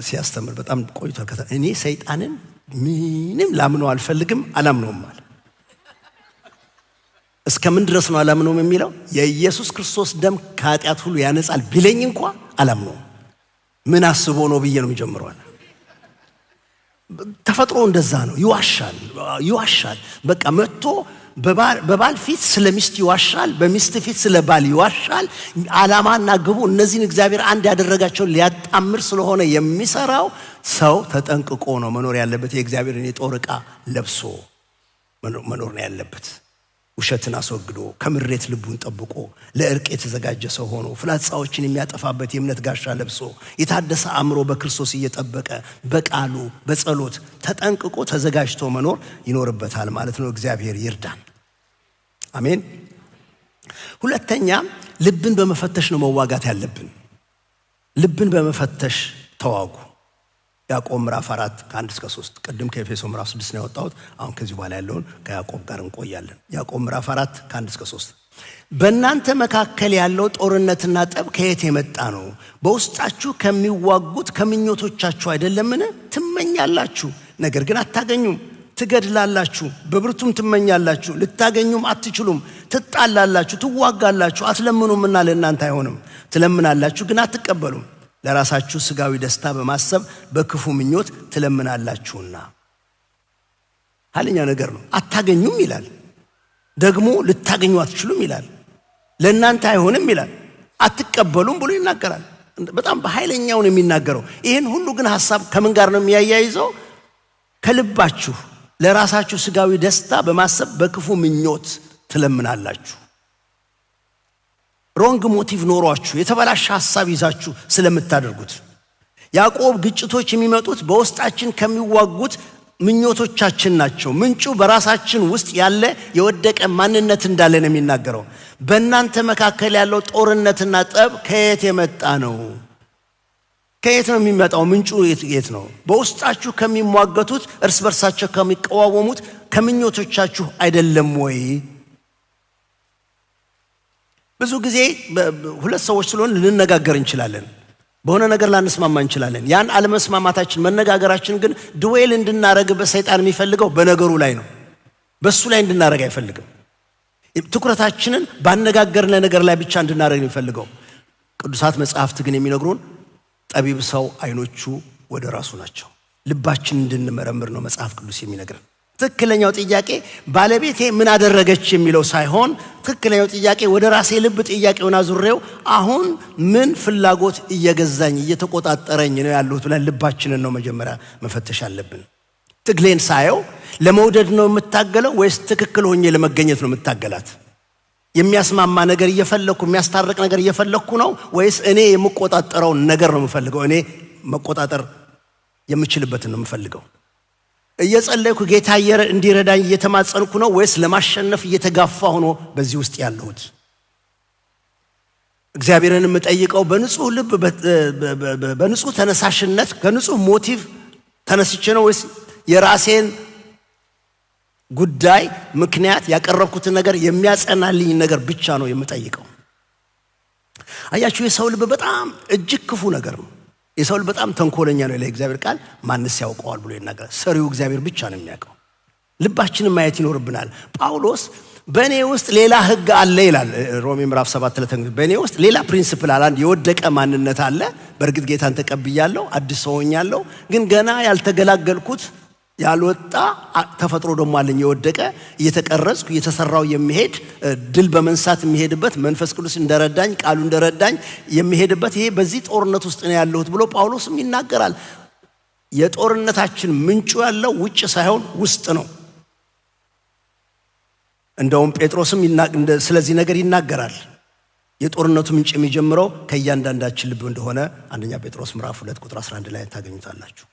ሲያስተምር በጣም ቆይቶ እኔ ሰይጣንን ምንም ላምነው አልፈልግም አላምነውም አለ። እስከምን ድረስ ነው አላምነውም የሚለው? የኢየሱስ ክርስቶስ ደም ከኃጢአት ሁሉ ያነጻል ቢለኝ እንኳን አላምነውም። ምን አስቦ ነው ብዬ ነው የሚጀምረው። ተፈጥሮ እንደዛ ነው። ይዋሻል። በቃ መጥቶ በባል ፊት ስለ ሚስት ይዋሻል፣ በሚስት ፊት ስለ ባል ይዋሻል። ዓላማና ግቡ እነዚህን እግዚአብሔር አንድ ያደረጋቸውን ሊያጣምር ስለሆነ የሚሰራው ሰው ተጠንቅቆ ነው መኖር ያለበት። የእግዚአብሔርን የጦር ዕቃ ለብሶ መኖር ነው ያለበት። ውሸትን አስወግዶ ከምሬት ልቡን ጠብቆ ለእርቅ የተዘጋጀ ሰው ሆኖ ፍላጻዎችን የሚያጠፋበት የእምነት ጋሻ ለብሶ የታደሰ አእምሮ በክርስቶስ እየጠበቀ በቃሉ በጸሎት ተጠንቅቆ ተዘጋጅቶ መኖር ይኖርበታል ማለት ነው። እግዚአብሔር ይርዳን። አሜን። ሁለተኛ ልብን በመፈተሽ ነው መዋጋት ያለብን። ልብን በመፈተሽ ተዋጉ። ያዕቆብ ምዕራፍ 4 ከ1 እስከ 3 ቅድም ከኤፌሶ ምዕራፍ 6 ነው ያወጣሁት። አሁን ከዚህ በኋላ ያለውን ከያዕቆብ ጋር እንቆያለን። ያዕቆብ ምዕራፍ 4 ከ1 እስከ 3 በእናንተ መካከል ያለው ጦርነትና ጠብ ከየት የመጣ ነው? በውስጣችሁ ከሚዋጉት ከምኞቶቻችሁ አይደለምን? ትመኛላችሁ፣ ነገር ግን አታገኙም። ትገድላላችሁ፣ በብርቱም ትመኛላችሁ፣ ልታገኙም አትችሉም። ትጣላላችሁ፣ ትዋጋላችሁ፣ አትለምኑምና ለእናንተ አይሆንም። ትለምናላችሁ ግን አትቀበሉም፣ ለራሳችሁ ስጋዊ ደስታ በማሰብ በክፉ ምኞት ትለምናላችሁና። ኃይለኛ ነገር ነው። አታገኙም ይላል፣ ደግሞ ልታገኙ አትችሉም ይላል፣ ለእናንተ አይሆንም ይላል፣ አትቀበሉም ብሎ ይናገራል። በጣም በኃይለኛው ነው የሚናገረው። ይህን ሁሉ ግን ሐሳብ ከምን ጋር ነው የሚያያይዘው? ከልባችሁ ለራሳችሁ ስጋዊ ደስታ በማሰብ በክፉ ምኞት ትለምናላችሁ። ሮንግ ሞቲቭ ኖሯችሁ የተበላሸ ሐሳብ ይዛችሁ ስለምታደርጉት። ያዕቆብ ግጭቶች የሚመጡት በውስጣችን ከሚዋጉት ምኞቶቻችን ናቸው። ምንጩ በራሳችን ውስጥ ያለ የወደቀ ማንነት እንዳለ ነው የሚናገረው። በእናንተ መካከል ያለው ጦርነትና ጠብ ከየት የመጣ ነው? ከየት ነው የሚመጣው? ምንጩ የት ነው? በውስጣችሁ ከሚሟገቱት እርስ በርሳቸው ከሚቀዋወሙት ከምኞቶቻችሁ አይደለም ወይ? ብዙ ጊዜ ሁለት ሰዎች ስለሆን ልንነጋገር እንችላለን፣ በሆነ ነገር ላንስማማ እንችላለን። ያን አለመስማማታችን መነጋገራችን ግን ድዌል እንድናረግበት ሰይጣን የሚፈልገው በነገሩ ላይ ነው፣ በሱ ላይ እንድናረግ አይፈልግም። ትኩረታችንን ባነጋገርነ ነገር ላይ ብቻ እንድናረግ ነው የሚፈልገው። ቅዱሳት መጽሐፍት ግን የሚነግሩን ጠቢብ ሰው አይኖቹ ወደ ራሱ ናቸው። ልባችን እንድንመረምር ነው መጽሐፍ ቅዱስ የሚነግረን። ትክክለኛው ጥያቄ ባለቤቴ ምን አደረገች የሚለው ሳይሆን ትክክለኛው ጥያቄ ወደ ራሴ ልብ ጥያቄውን አዙሬው አሁን ምን ፍላጎት እየገዛኝ እየተቆጣጠረኝ ነው ያለሁት ብለን ልባችንን ነው መጀመሪያ መፈተሽ አለብን። ትግሌን ሳየው ለመውደድ ነው የምታገለው ወይስ ትክክል ሆኜ ለመገኘት ነው የምታገላት? የሚያስማማ ነገር እየፈለኩ የሚያስታርቅ ነገር እየፈለኩ ነው ወይስ እኔ የምቆጣጠረው ነገር ነው የምፈልገው? እኔ መቆጣጠር የምችልበትን ነው የምፈልገው? እየጸለይኩ ጌታ እንዲረዳኝ እየተማጸንኩ ነው ወይስ ለማሸነፍ እየተጋፋ ሆኖ በዚህ ውስጥ ያለሁት? እግዚአብሔርን የምጠይቀው በንጹህ ልብ በንጹህ ተነሳሽነት ከንጹህ ሞቲቭ ተነስቼ ነው ወይስ የራሴን ጉዳይ ምክንያት ያቀረብኩትን ነገር የሚያጸናልኝ ነገር ብቻ ነው የምጠይቀው? አያችሁ፣ የሰው ልብ በጣም እጅግ ክፉ ነገር ነው። የሰው ልብ በጣም ተንኮለኛ ነው። ለእግዚአብሔር ቃል ማንስ ያውቀዋል ብሎ ይናገራል። ሰሪው እግዚአብሔር ብቻ ነው የሚያውቀው። ልባችንን ማየት ይኖርብናል። ጳውሎስ በእኔ ውስጥ ሌላ ሕግ አለ ይላል ሮሜ ምዕራፍ 7 ላይ። በእኔ ውስጥ ሌላ ፕሪንሲፕል አለ፣ አንድ የወደቀ ማንነት አለ። በእርግጥ ጌታን ተቀብያለሁ፣ አዲስ ሰው ሆኛለሁ። ግን ገና ያልተገላገልኩት ያልወጣ ተፈጥሮ ደግሞ አለኝ፣ የወደቀ እየተቀረጽኩ እየተሰራው የሚሄድ ድል በመንሳት የሚሄድበት መንፈስ ቅዱስ እንደረዳኝ ቃሉ እንደረዳኝ የሚሄድበት ይሄ በዚህ ጦርነት ውስጥ ነው ያለሁት ብሎ ጳውሎስም ይናገራል። የጦርነታችን ምንጩ ያለው ውጭ ሳይሆን ውስጥ ነው። እንደውም ጴጥሮስም ስለዚህ ነገር ይናገራል። የጦርነቱ ምንጭ የሚጀምረው ከእያንዳንዳችን ልብ እንደሆነ አንደኛ ጴጥሮስ ምዕራፍ 2 ቁጥር 11 ላይ ታገኙታላችሁ።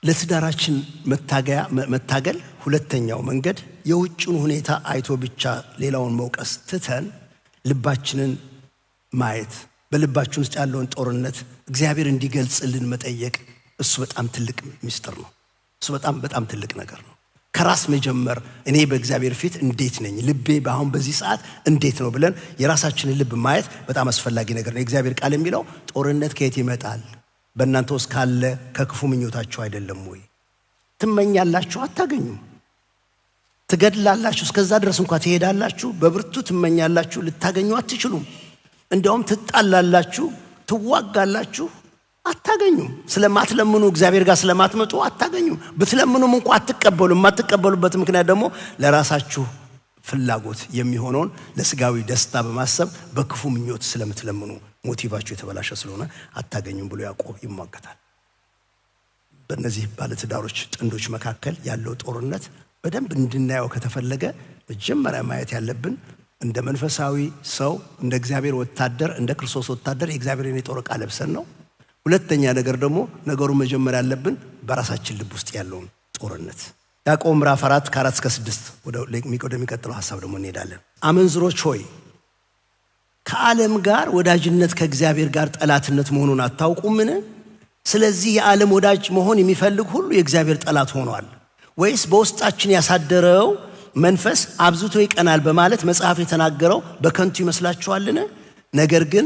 ለትዳራችን መታገል ሁለተኛው መንገድ የውጭውን ሁኔታ አይቶ ብቻ ሌላውን መውቀስ ትተን ልባችንን ማየት፣ በልባችን ውስጥ ያለውን ጦርነት እግዚአብሔር እንዲገልጽልን መጠየቅ። እሱ በጣም ትልቅ ምስጢር ነው። እሱ በጣም ትልቅ ነገር ነው። ከራስ መጀመር እኔ በእግዚአብሔር ፊት እንዴት ነኝ ልቤ በአሁን በዚህ ሰዓት እንዴት ነው ብለን የራሳችንን ልብ ማየት በጣም አስፈላጊ ነገር ነው። የእግዚአብሔር ቃል የሚለው ጦርነት ከየት ይመጣል? በእናንተ ውስጥ ካለ ከክፉ ምኞታችሁ አይደለም ወይ? ትመኛላችሁ አታገኙም፣ ትገድላላችሁ እስከዛ ድረስ እንኳን ትሄዳላችሁ፣ በብርቱ ትመኛላችሁ ልታገኙ አትችሉም። እንዲያውም ትጣላላችሁ፣ ትዋጋላችሁ አታገኙም። ስለማትለምኑ እግዚአብሔር ጋር ስለማትመጡ አታገኙም። ብትለምኑም እንኳን አትቀበሉም። የማትቀበሉበት ምክንያት ደግሞ ለራሳችሁ ፍላጎት የሚሆነውን ለስጋዊ ደስታ በማሰብ በክፉ ምኞት ስለምትለምኑ ሞቲቫችሁ የተበላሸ ስለሆነ አታገኙም ብሎ ያዕቆብ ይሟገታል። በእነዚህ ባለትዳሮች ጥንዶች መካከል ያለው ጦርነት በደንብ እንድናየው ከተፈለገ መጀመሪያ ማየት ያለብን እንደ መንፈሳዊ ሰው፣ እንደ እግዚአብሔር ወታደር፣ እንደ ክርስቶስ ወታደር የእግዚአብሔርን የጦር ዕቃ ለብሰን ነው። ሁለተኛ ነገር ደግሞ ነገሩን መጀመሪያ ያለብን በራሳችን ልብ ውስጥ ያለውን ጦርነት። ያዕቆብ ምዕራፍ 4 ከ4 እስከ 6 ወደሚቀጥለው ሐሳብ ደግሞ እንሄዳለን። አመንዝሮች ሆይ ከዓለም ጋር ወዳጅነት ከእግዚአብሔር ጋር ጠላትነት መሆኑን አታውቁምን? ስለዚህ የዓለም ወዳጅ መሆን የሚፈልግ ሁሉ የእግዚአብሔር ጠላት ሆኗል። ወይስ በውስጣችን ያሳደረው መንፈስ አብዝቶ ይቀናል በማለት መጽሐፍ የተናገረው በከንቱ ይመስላችኋልን? ነገር ግን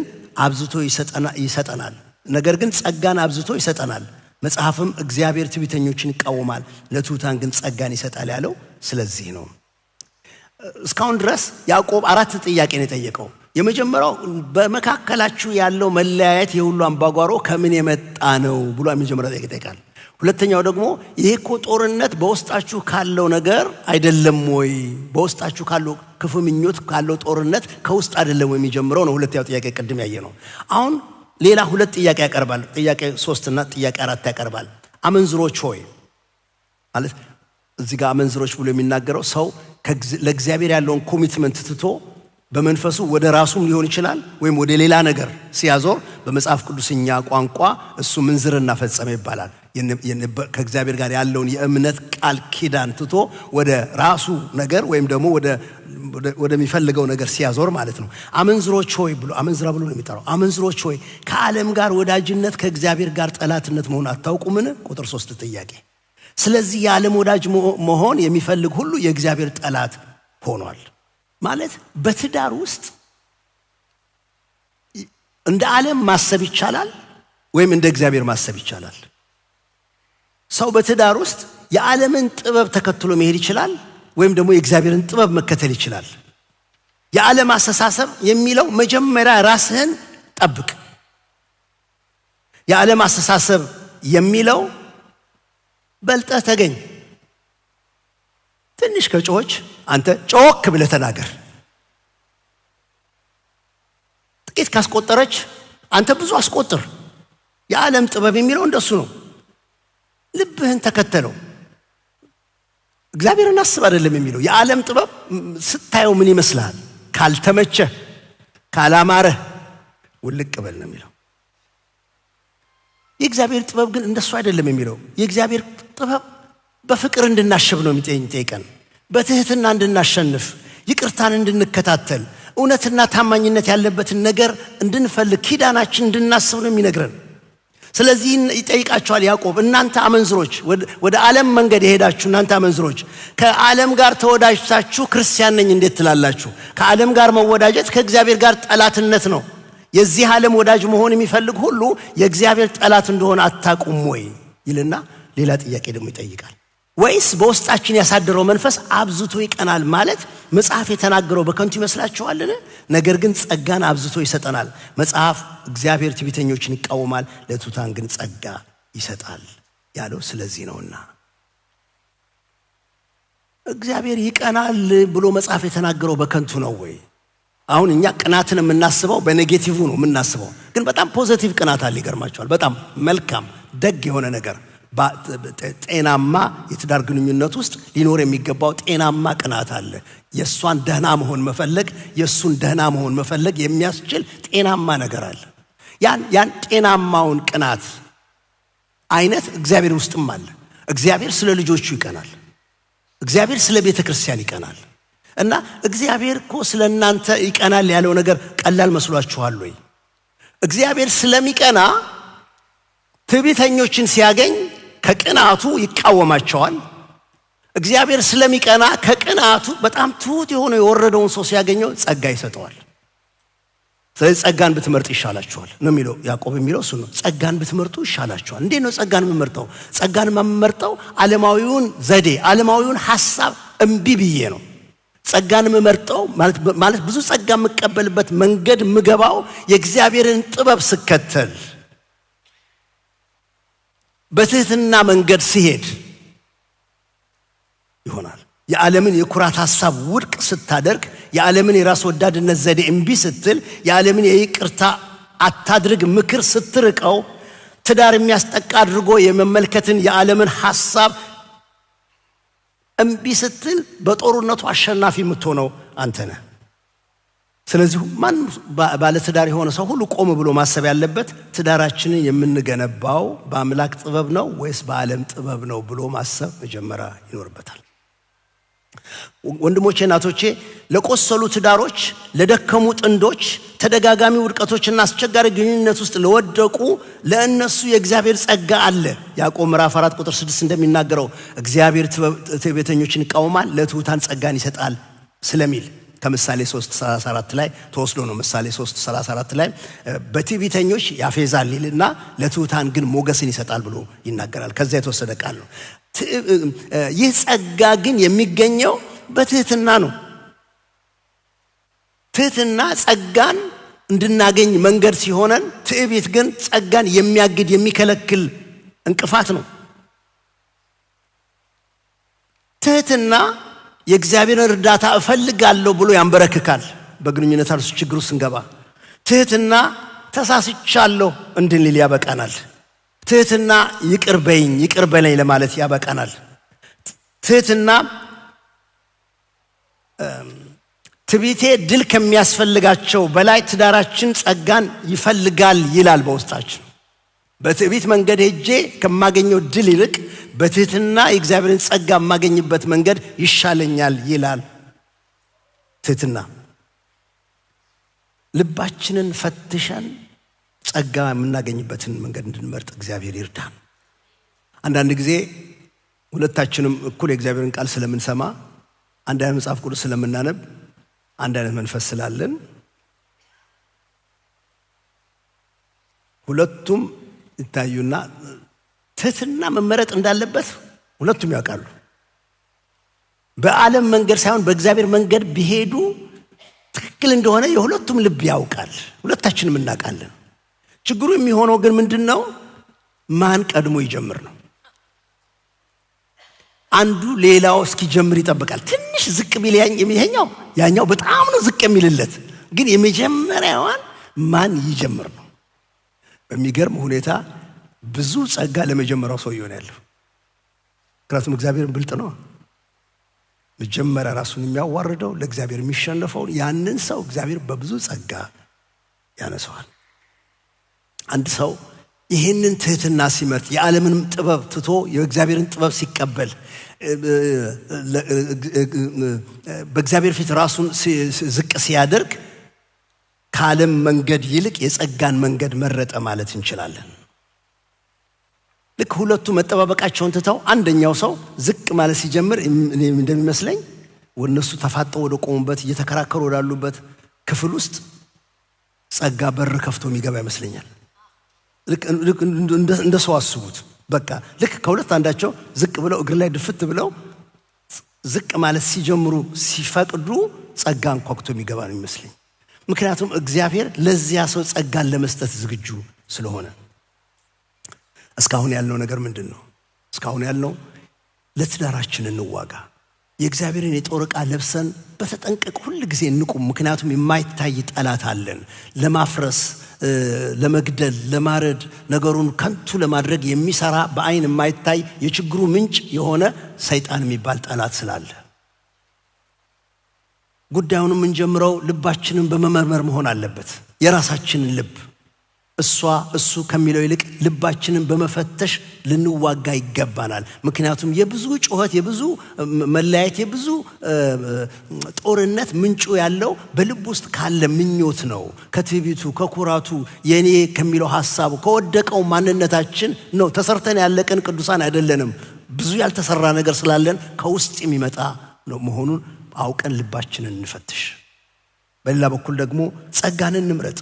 ጸጋን አብዝቶ ይሰጠናል። መጽሐፍም እግዚአብሔር ትዕቢተኞችን ይቃወማል፣ ለትሑታን ግን ጸጋን ይሰጣል ያለው ስለዚህ ነው። እስካሁን ድረስ ያዕቆብ 4 ጥያቄ ነው የጠየቀው። የመጀመሪያው በመካከላችሁ ያለው መለያየት የሁሉ አምባጓሮ ከምን የመጣ ነው ብሎ የመጀመሪያው ጥያቄ ይጠይቃል። ሁለተኛው ደግሞ ይሄ እኮ ጦርነት በውስጣችሁ ካለው ነገር አይደለም ወይ? በውስጣችሁ ካለው ክፉ ምኞት ካለው ጦርነት ከውስጥ አይደለም ወይ የሚጀምረው ነው። ሁለተኛው ጥያቄ ቅድም ያየ ነው። አሁን ሌላ 2 ጥያቄ ያቀርባል። ጥያቄ 3 እና ጥያቄ 4 ያቀርባል። አመንዝሮች ሆይ ማለት እዚህ ጋር አመንዝሮች ብሎ የሚናገረው ሰው ለእግዚአብሔር ያለውን ኮሚትመንት ትቶ በመንፈሱ ወደ ራሱም ሊሆን ይችላል ወይም ወደ ሌላ ነገር ሲያዞር በመጽሐፍ ቅዱስኛ ቋንቋ እሱ ምንዝርና ፈጸመ ይባላል። ከእግዚአብሔር ጋር ያለውን የእምነት ቃል ኪዳን ትቶ ወደ ራሱ ነገር ወይም ደግሞ ወደሚፈልገው ነገር ሲያዞር ማለት ነው። አመንዝሮች ሆይ ብሎ አመንዝራ ብሎ ነው የሚጠራው። አመንዝሮች ሆይ ከዓለም ጋር ወዳጅነት ከእግዚአብሔር ጋር ጠላትነት መሆን አታውቁምን? ቁጥር 3 ጥያቄ። ስለዚህ የዓለም ወዳጅ መሆን የሚፈልግ ሁሉ የእግዚአብሔር ጠላት ሆኗል። ማለት በትዳር ውስጥ እንደ ዓለም ማሰብ ይቻላል ወይም እንደ እግዚአብሔር ማሰብ ይቻላል። ሰው በትዳር ውስጥ የዓለምን ጥበብ ተከትሎ መሄድ ይችላል ወይም ደግሞ የእግዚአብሔርን ጥበብ መከተል ይችላል። የዓለም አስተሳሰብ የሚለው መጀመሪያ ራስህን ጠብቅ። የዓለም አስተሳሰብ የሚለው በልጠህ ተገኝ። ትንሽ ከጮች አንተ ጮክ ብለህ ተናገር። ጥቂት ካስቆጠረች አንተ ብዙ አስቆጥር። የዓለም ጥበብ የሚለው እንደሱ ነው። ልብህን ተከተለው። እግዚአብሔርን አስብ አይደለም የሚለው። የዓለም ጥበብ ስታየው ምን ይመስልሃል? ካልተመቸህ ካላማረህ ውልቅ በል ነው የሚለው። የእግዚአብሔር ጥበብ ግን እንደሱ አይደለም የሚለው። የእግዚአብሔር ጥበብ በፍቅር እንድናሸብ ነው የሚጠይቀን። በትህትና እንድናሸንፍ፣ ይቅርታን እንድንከታተል፣ እውነትና ታማኝነት ያለበትን ነገር እንድንፈልግ፣ ኪዳናችን እንድናስብ ነው የሚነግረን። ስለዚህ ይጠይቃቸዋል ያዕቆብ፣ እናንተ አመንዝሮች፣ ወደ ዓለም መንገድ የሄዳችሁ እናንተ አመንዝሮች፣ ከዓለም ጋር ተወዳጅታችሁ ክርስቲያን ነኝ እንዴት ትላላችሁ? ከዓለም ጋር መወዳጀት ከእግዚአብሔር ጋር ጠላትነት ነው። የዚህ ዓለም ወዳጅ መሆን የሚፈልግ ሁሉ የእግዚአብሔር ጠላት እንደሆነ አታውቁም ወይ ይልና ሌላ ጥያቄ ደግሞ ይጠይቃል። ወይስ በውስጣችን ያሳደረው መንፈስ አብዝቶ ይቀናል ማለት መጽሐፍ የተናገረው በከንቱ ይመስላችኋልን? ነገር ግን ጸጋን አብዝቶ ይሰጠናል። መጽሐፍ እግዚአብሔር ትዕቢተኞችን ይቃወማል፣ ለትሑታን ግን ጸጋ ይሰጣል ያለው ስለዚህ ነውና። እግዚአብሔር ይቀናል ብሎ መጽሐፍ የተናገረው በከንቱ ነው ወይ? አሁን እኛ ቅናትን የምናስበው በኔጌቲቭ ነው የምናስበው፣ ግን በጣም ፖዚቲቭ ቅናት አለ። ይገርማችኋል። በጣም መልካም ደግ የሆነ ነገር ጤናማ የትዳር ግንኙነት ውስጥ ሊኖር የሚገባው ጤናማ ቅናት አለ። የእሷን ደህና መሆን መፈለግ፣ የእሱን ደህና መሆን መፈለግ የሚያስችል ጤናማ ነገር አለ። ያን ጤናማውን ቅናት አይነት እግዚአብሔር ውስጥም አለ። እግዚአብሔር ስለ ልጆቹ ይቀናል። እግዚአብሔር ስለ ቤተ ክርስቲያን ይቀናል። እና እግዚአብሔር እኮ ስለ እናንተ ይቀናል ያለው ነገር ቀላል መስሏችኋል ወይ? እግዚአብሔር ስለሚቀና ትዕቢተኞችን ሲያገኝ ከቅናቱ ይቃወማቸዋል። እግዚአብሔር ስለሚቀና ከቅናቱ በጣም ትሁት የሆነ የወረደውን ሰው ሲያገኘው ጸጋ ይሰጠዋል። ስለዚህ ጸጋን ብትመርጥ ይሻላችኋል ነው የሚለው ያዕቆብ የሚለው እሱ ነው። ጸጋን ብትመርጡ ይሻላችኋል። እንዴት ነው ጸጋን የምመርጠው? ጸጋን የምመርጠው ዓለማዊውን ዘዴ ዓለማዊውን ሐሳብ እምቢ ብዬ ነው። ጸጋን የምመርጠው ማለት ብዙ ጸጋ የምቀበልበት መንገድ ምገባው የእግዚአብሔርን ጥበብ ስከተል በትህትና መንገድ ሲሄድ ይሆናል። የዓለምን የኩራት ሐሳብ ውድቅ ስታደርግ፣ የዓለምን የራስ ወዳድነት ዘዴ እምቢ ስትል፣ የዓለምን የይቅርታ አታድርግ ምክር ስትርቀው፣ ትዳር የሚያስጠቃ አድርጎ የመመልከትን የዓለምን ሐሳብ እምቢ ስትል በጦርነቱ አሸናፊ የምትሆነው አንተ ነህ። ስለዚህ ማን ባለ ትዳር የሆነ ሰው ሁሉ ቆም ብሎ ማሰብ ያለበት ትዳራችንን የምንገነባው በአምላክ ጥበብ ነው ወይስ በዓለም ጥበብ ነው ብሎ ማሰብ መጀመሪያ ይኖርበታል። ወንድሞቼ እናቶቼ፣ ለቆሰሉ ትዳሮች፣ ለደከሙ ጥንዶች፣ ተደጋጋሚ ውድቀቶችና አስቸጋሪ ግንኙነት ውስጥ ለወደቁ ለእነሱ የእግዚአብሔር ጸጋ አለ። ያዕቆብ ምዕራፍ 4 ቁጥር 6 እንደሚናገረው እግዚአብሔር ትዕቢተኞችን ይቃወማል፣ ለትሑታን ጸጋን ይሰጣል ስለሚል ከምሳሌ 3:34 ላይ ተወስዶ ነው። ምሳሌ 3:34 ላይ በትዕቢተኞች ያፌዛል ይልና ለትሑታን ግን ሞገስን ይሰጣል ብሎ ይናገራል። ከዛ የተወሰደ ቃል ነው። ይህ ጸጋ ግን የሚገኘው በትህትና ነው። ትህትና ጸጋን እንድናገኝ መንገድ ሲሆነን፣ ትዕቢት ግን ጸጋን የሚያግድ የሚከለክል እንቅፋት ነው። ትህትና የእግዚአብሔርን እርዳታ እፈልጋለሁ ብሎ ያንበረክካል። በግንኙነት አርሱ ችግር ውስጥ ስንገባ ትህትና ተሳስቻለሁ እንድንል ያበቃናል። ትህትና ይቅር በለኝ ለማለት ያበቃናል። ትህትና ትዕቢቴ ድል ከሚያስፈልጋቸው በላይ ትዳራችን ጸጋን ይፈልጋል ይላል በውስጣችን። በትዕቢት መንገድ ሄጄ ከማገኘው ድል ይልቅ በትህትና የእግዚአብሔርን ጸጋ የማገኝበት መንገድ ይሻለኛል ይላል ትህትና። ልባችንን ፈትሸን ጸጋ የምናገኝበትን መንገድ እንድንመርጥ እግዚአብሔር ይርዳን። አንዳንድ ጊዜ ሁለታችንም እኩል የእግዚአብሔርን ቃል ስለምንሰማ፣ አንድ አይነት መጽሐፍ ቅዱስ ስለምናነብ፣ አንድ አይነት መንፈስ ስላለን ሁለቱም ይታዩና ትህትና መመረጥ እንዳለበት ሁለቱም ያውቃሉ። በዓለም መንገድ ሳይሆን በእግዚአብሔር መንገድ ቢሄዱ ትክክል እንደሆነ የሁለቱም ልብ ያውቃል። ሁለታችንም እናውቃለን። ችግሩ የሚሆነው ግን ምንድነው? ማን ቀድሞ ይጀምር ነው። አንዱ ሌላው እስኪጀምር ይጠብቃል። ትንሽ ዝቅ ቢል ያኛው በጣም ነው ዝቅ የሚልለት። ግን የመጀመሪያዋን ማን ይጀምር ነው። በሚገርም ሁኔታ ብዙ ጸጋ ለመጀመሪያው ሰው ይሆናል። ምክንያቱም እግዚአብሔር ብልጥ ነው። መጀመሪያ ራሱን የሚያዋርደው ለእግዚአብሔር የሚሸነፈው ያንን ሰው እግዚአብሔር በብዙ ጸጋ ያነሳዋል። አንድ ሰው ይህንን ትህትና ሲመርጥ፣ የዓለምንም ጥበብ ትቶ የእግዚአብሔርን ጥበብ ሲቀበል፣ በእግዚአብሔር ፊት ራሱን ዝቅ ሲያደርግ ከዓለም መንገድ ይልቅ የጸጋን መንገድ መረጠ ማለት እንችላለን። ልክ ሁለቱ መጠባበቃቸውን ትተው አንደኛው ሰው ዝቅ ማለት ሲጀምር እንደሚመስለኝ ወነሱ ተፋጠው ወደ ቆሙበት እየተከራከሩ ወዳሉበት ክፍል ውስጥ ጸጋ በር ከፍቶ የሚገባ ይመስለኛል። ልክ እንደ ሰው አስቡት። በቃ ልክ ከሁለት አንዳቸው ዝቅ ብለው እግር ላይ ድፍት ብለው ዝቅ ማለት ሲጀምሩ ሲፈቅዱ ጸጋ አንኳኩቶ የሚገባ ነው ይመስለኝ። ምክንያቱም እግዚአብሔር ለዚያ ሰው ጸጋን ለመስጠት ዝግጁ ስለሆነ። እስካሁን ያልነው ነገር ምንድን ነው? እስካሁን ያልነው ለትዳራችን እንዋጋ። የእግዚአብሔርን የጦር ዕቃ ለብሰን በተጠንቀቅ ሁል ጊዜ እንቁም። ምክንያቱም የማይታይ ጠላት አለን። ለማፍረስ፣ ለመግደል፣ ለማረድ፣ ነገሩን ከንቱ ለማድረግ የሚሰራ በአይን የማይታይ የችግሩ ምንጭ የሆነ ሰይጣን የሚባል ጠላት ስላለ ጉዳዩን የምንጀምረው ልባችንን በመመርመር መሆን አለበት። የራሳችንን ልብ እሱ ከሚለው ይልቅ ልባችንን በመፈተሽ ልንዋጋ ይገባናል። ምክንያቱም የብዙ ጩኸት፣ የብዙ መለያየት፣ የብዙ ጦርነት ምንጩ ያለው በልብ ውስጥ ካለ ምኞት ነው። ከትዕቢቱ፣ ከኩራቱ፣ የኔ ከሚለው ሐሳቡ፣ ከወደቀው ማንነታችን ነው። ተሰርተን ያለቀን ቅዱሳን አይደለንም። ብዙ ያልተሰራ ነገር ስላለን ከውስጥ የሚመጣ ነው መሆኑን አውቀን ልባችንን እንፈትሽ። በሌላ በኩል ደግሞ ጸጋን እንምረጥ።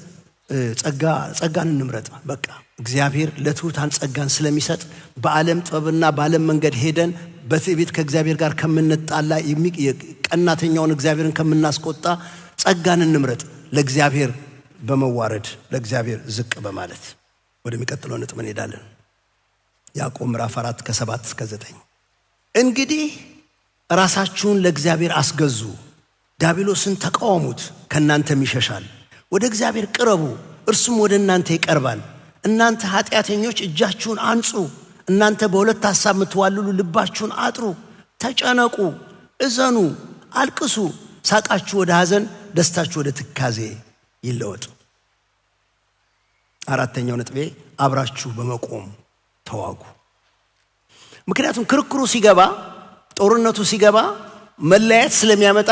በቃ እግዚአብሔር ለትሑታን ጸጋን ስለሚሰጥ በዓለም ጥበብና በዓለም መንገድ ሄደን በትዕቢት ከእግዚአብሔር ጋር ከምንጣላ ቀናተኛውን እግዚአብሔርን ከምናስቆጣ ጸጋን እንምረጥ። ለእግዚአብሔር በመዋረድ ለእግዚአብሔር ዝቅ በማለት ወደሚቀጥለው ነጥብ እንሄዳለን። ያዕቆብ ምዕራፍ 4 ከ7 እስከ 9 እንግዲህ ራሳችሁን ለእግዚአብሔር አስገዙ፣ ዲያብሎስን ተቃወሙት፣ ከእናንተም ይሸሻል። ወደ እግዚአብሔር ቅረቡ፣ እርሱም ወደ እናንተ ይቀርባል። እናንተ ኃጢአተኞች እጃችሁን አንጹ፣ እናንተ በሁለት ሐሳብ የምትዋልሉ ልባችሁን አጥሩ። ተጨነቁ፣ እዘኑ፣ አልቅሱ። ሳቃችሁ ወደ ሐዘን፣ ደስታችሁ ወደ ትካዜ ይለወጡ። አራተኛው ነጥቤ አብራችሁ በመቆም ተዋጉ። ምክንያቱም ክርክሩ ሲገባ፣ ጦርነቱ ሲገባ መለያየት ስለሚያመጣ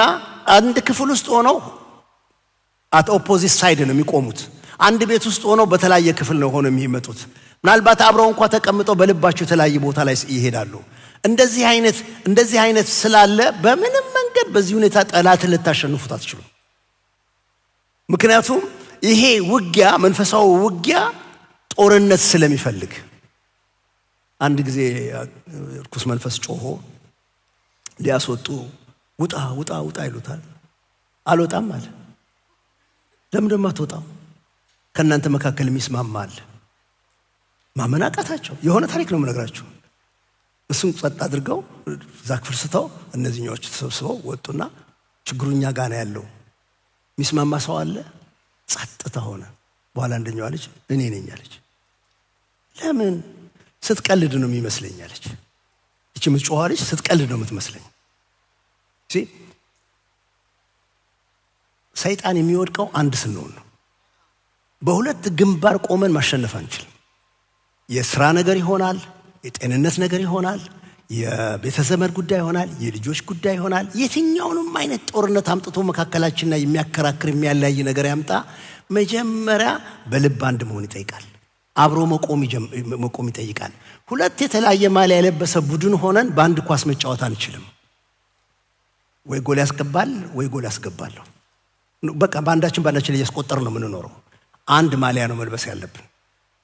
አንድ ክፍል ውስጥ ሆነው አት ኦፖዚት ሳይድ ነው የሚቆሙት። አንድ ቤት ውስጥ ሆነው በተለያየ ክፍል ነው ሆነው የሚመጡት። ምናልባት አብረው እንኳን ተቀምጠው በልባቸው የተለያየ ቦታ ላይ ይሄዳሉ። እንደዚህ አይነት ስላለ በምንም መንገድ በዚህ ሁኔታ ጠላትን ልታሸንፉት አትችሉም። ምክንያቱም ይሄ ውጊያ መንፈሳዊ ውጊያ ጦርነት ስለሚፈልግ። አንድ ጊዜ ርኩስ መንፈስ ጮሆ ሊያስወጡ ውጣ ይሉታል። አልወጣም አለ። ለምን ደማ አትወጣም? ከእናንተ መካከል የሚስማማ አለ። ማመን አቃታቸው። የሆነ ታሪክ ነው የምነግራችሁ። እሱም ጸጥ አድርገው እዛ ክፍል ስተው እነዚህኞች ተሰብስበው ወጡና ችግሩ እኛ ጋር ነው ያለው፣ የሚስማማ ሰው አለ? ጸጥታ ሆነ። በኋላ አንደኛዋ ልጅ እኔ ነኝ አለች። ለምን? ስትቀልድ ነው የሚመስለኝ አለች። እቺ ምጽዋ ልጅ ስትቀልድ ነው የምትመስለኝ። ሰይጣን የሚወድቀው አንድ ስንሆን ነው። በሁለት ግንባር ቆመን ማሸነፍ አንችልም። የሥራ ነገር ይሆናል፣ የጤንነት ነገር ይሆናል፣ የቤተዘመድ ጉዳይ ይሆናል፣ የልጆች ጉዳይ ይሆናል። የትኛውንም አይነት ጦርነት አምጥቶ መካከላችንና የሚያከራክር የሚያለያይ ነገር ያምጣ፣ መጀመሪያ በልብ አንድ መሆን ይጠይቃል። አብሮ መቆም ይጠይቃል። ሁለት የተለያየ ማሊያ የለበሰ ቡድን ሆነን በአንድ ኳስ መጫወት አንችልም። ወይ ጎል ያስገባል ወይ ጎል ያስገባለሁ። በቃ በአንዳችን ላይ እያስቆጠር ነው የምንኖረው። አንድ ማሊያ ነው መልበስ ያለብን።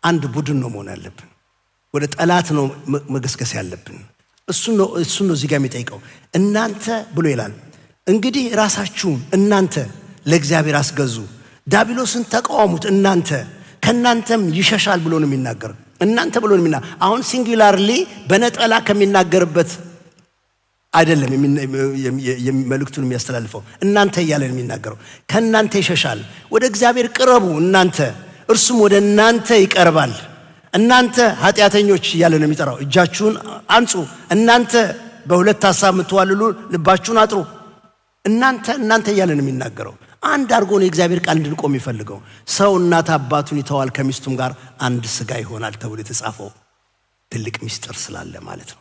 አንድ ቡድን ነው መሆን ያለብን። ወደ ጠላት ነው መገስገስ ያለብን። እሱን ነው እዚህ ጋር የሚጠይቀው። እናንተ ብሎ ይላል እንግዲህ ራሳችሁን እናንተ ለእግዚአብሔር አስገዙ፣ ዲያብሎስን ተቃወሙት፣ እናንተ ከእናንተም ይሸሻል ብሎ ነው የሚናገር። እናንተ ብሎ ነው የሚናገር። አሁን ሲንጉላርሊ በነጠላ ከሚናገርበት አይደለም መልእክቱን የሚያስተላልፈው። እናንተ እያለ ነው የሚናገረው። ከእናንተ ይሸሻል። ወደ እግዚአብሔር ቅረቡ እናንተ፣ እርሱም ወደ እናንተ ይቀርባል። እናንተ ኃጢአተኞች እያለ ነው የሚጠራው። እጃችሁን አንጹ፣ እናንተ በሁለት ሐሳብ የምትዋልሉ ልባችሁን አጥሩ። እናንተ እያለ ነው የሚናገረው። አንድ አድርጎ ነው የእግዚአብሔር ቃል እንድንቆም የሚፈልገው። ሰው እናት አባቱን ይተዋል፣ ከሚስቱም ጋር አንድ ሥጋ ይሆናል ተብሎ የተጻፈው ትልቅ ምስጢር ስላለ ማለት ነው።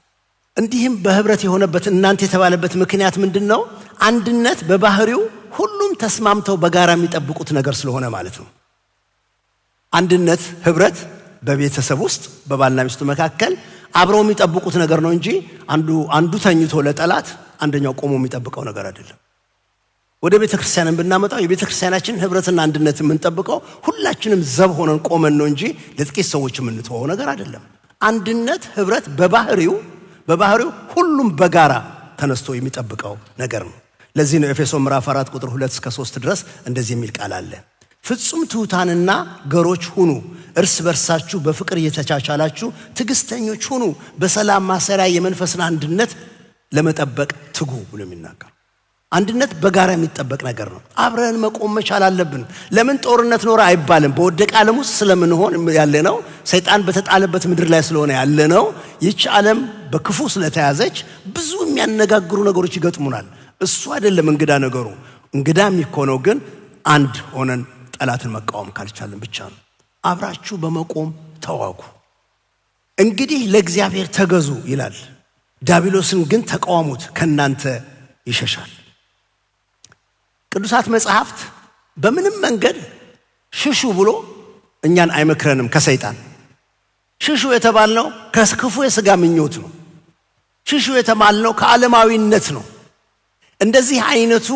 እንዲህም በህብረት የሆነበት እናንተ የተባለበት ምክንያት ምንድን ነው? አንድነት በባህሪው ሁሉም ተስማምተው በጋራ የሚጠብቁት ነገር ስለሆነ ማለት ነው። አንድነት ህብረት በቤተሰብ ውስጥ በባልና ሚስቱ መካከል አብረው የሚጠብቁት ነገር ነው እንጂ አንዱ ተኝቶ ለጠላት አንደኛው ቆሞ የሚጠብቀው ነገር አይደለም። ወደ ቤተክርስቲያንን ብናመጣው የቤተክርስቲያናችን ህብረትና አንድነት የምንጠብቀው ሁላችንም ዘብ ሆነን ቆመን ነው እንጂ ለጥቂት ሰዎች የምንተወው ነገር አይደለም። አንድነት ህብረት በባህሪው ሁሉም በጋራ ተነስቶ የሚጠብቀው ነገር ነው። ለዚህ ነው ኤፌሶን ምዕራፍ 4 ቁጥር 2 እስከ 3 ድረስ እንደዚህ የሚል ቃል አለ። ፍጹም ትሑታንና ገሮች ሁኑ፣ እርስ በርሳችሁ በፍቅር እየተቻቻላችሁ ትዕግስተኞች ሁኑ፣ በሰላም ማሰሪያ የመንፈስን አንድነት ለመጠበቅ ትጉ ብሎ የሚናገር። አንድነት በጋራ የሚጠበቅ ነገር ነው። አብረን መቆም መቻል አለብን። ለምን ጦርነት ኖረ አይባልም። በወደቀ ዓለም ውስጥ ስለምንሆን ያለነው፣ ሰይጣን በተጣለበት ምድር ላይ ስለሆነ ያለነው፣ ይህች ዓለም በክፉ ስለተያዘች ብዙ የሚያነጋግሩ ነገሮች ይገጥሙናል። እሱ አይደለም እንግዳ ነገሩ። እንግዳ የሚሆነው ግን አንድ ሆነን ጠላትን መቃወም ካልቻለን ብቻ ነው። አብራችሁ በመቆም ተዋጉ። እንግዲህ ለእግዚአብሔር ተገዙ ይላል። ዲያብሎስን ግን ተቃወሙት፣ ከእናንተ ይሸሻል። ቅዱሳት መጽሐፍት በምንም መንገድ ሽሹ ብሎ እኛን አይመክረንም። ከሰይጣን ሽሹ የተባልነው ከክፉ የሥጋ ምኞት ነው። ሽሹ የተባልነው ከዓለማዊነት ነው። እንደዚህ አይነቱ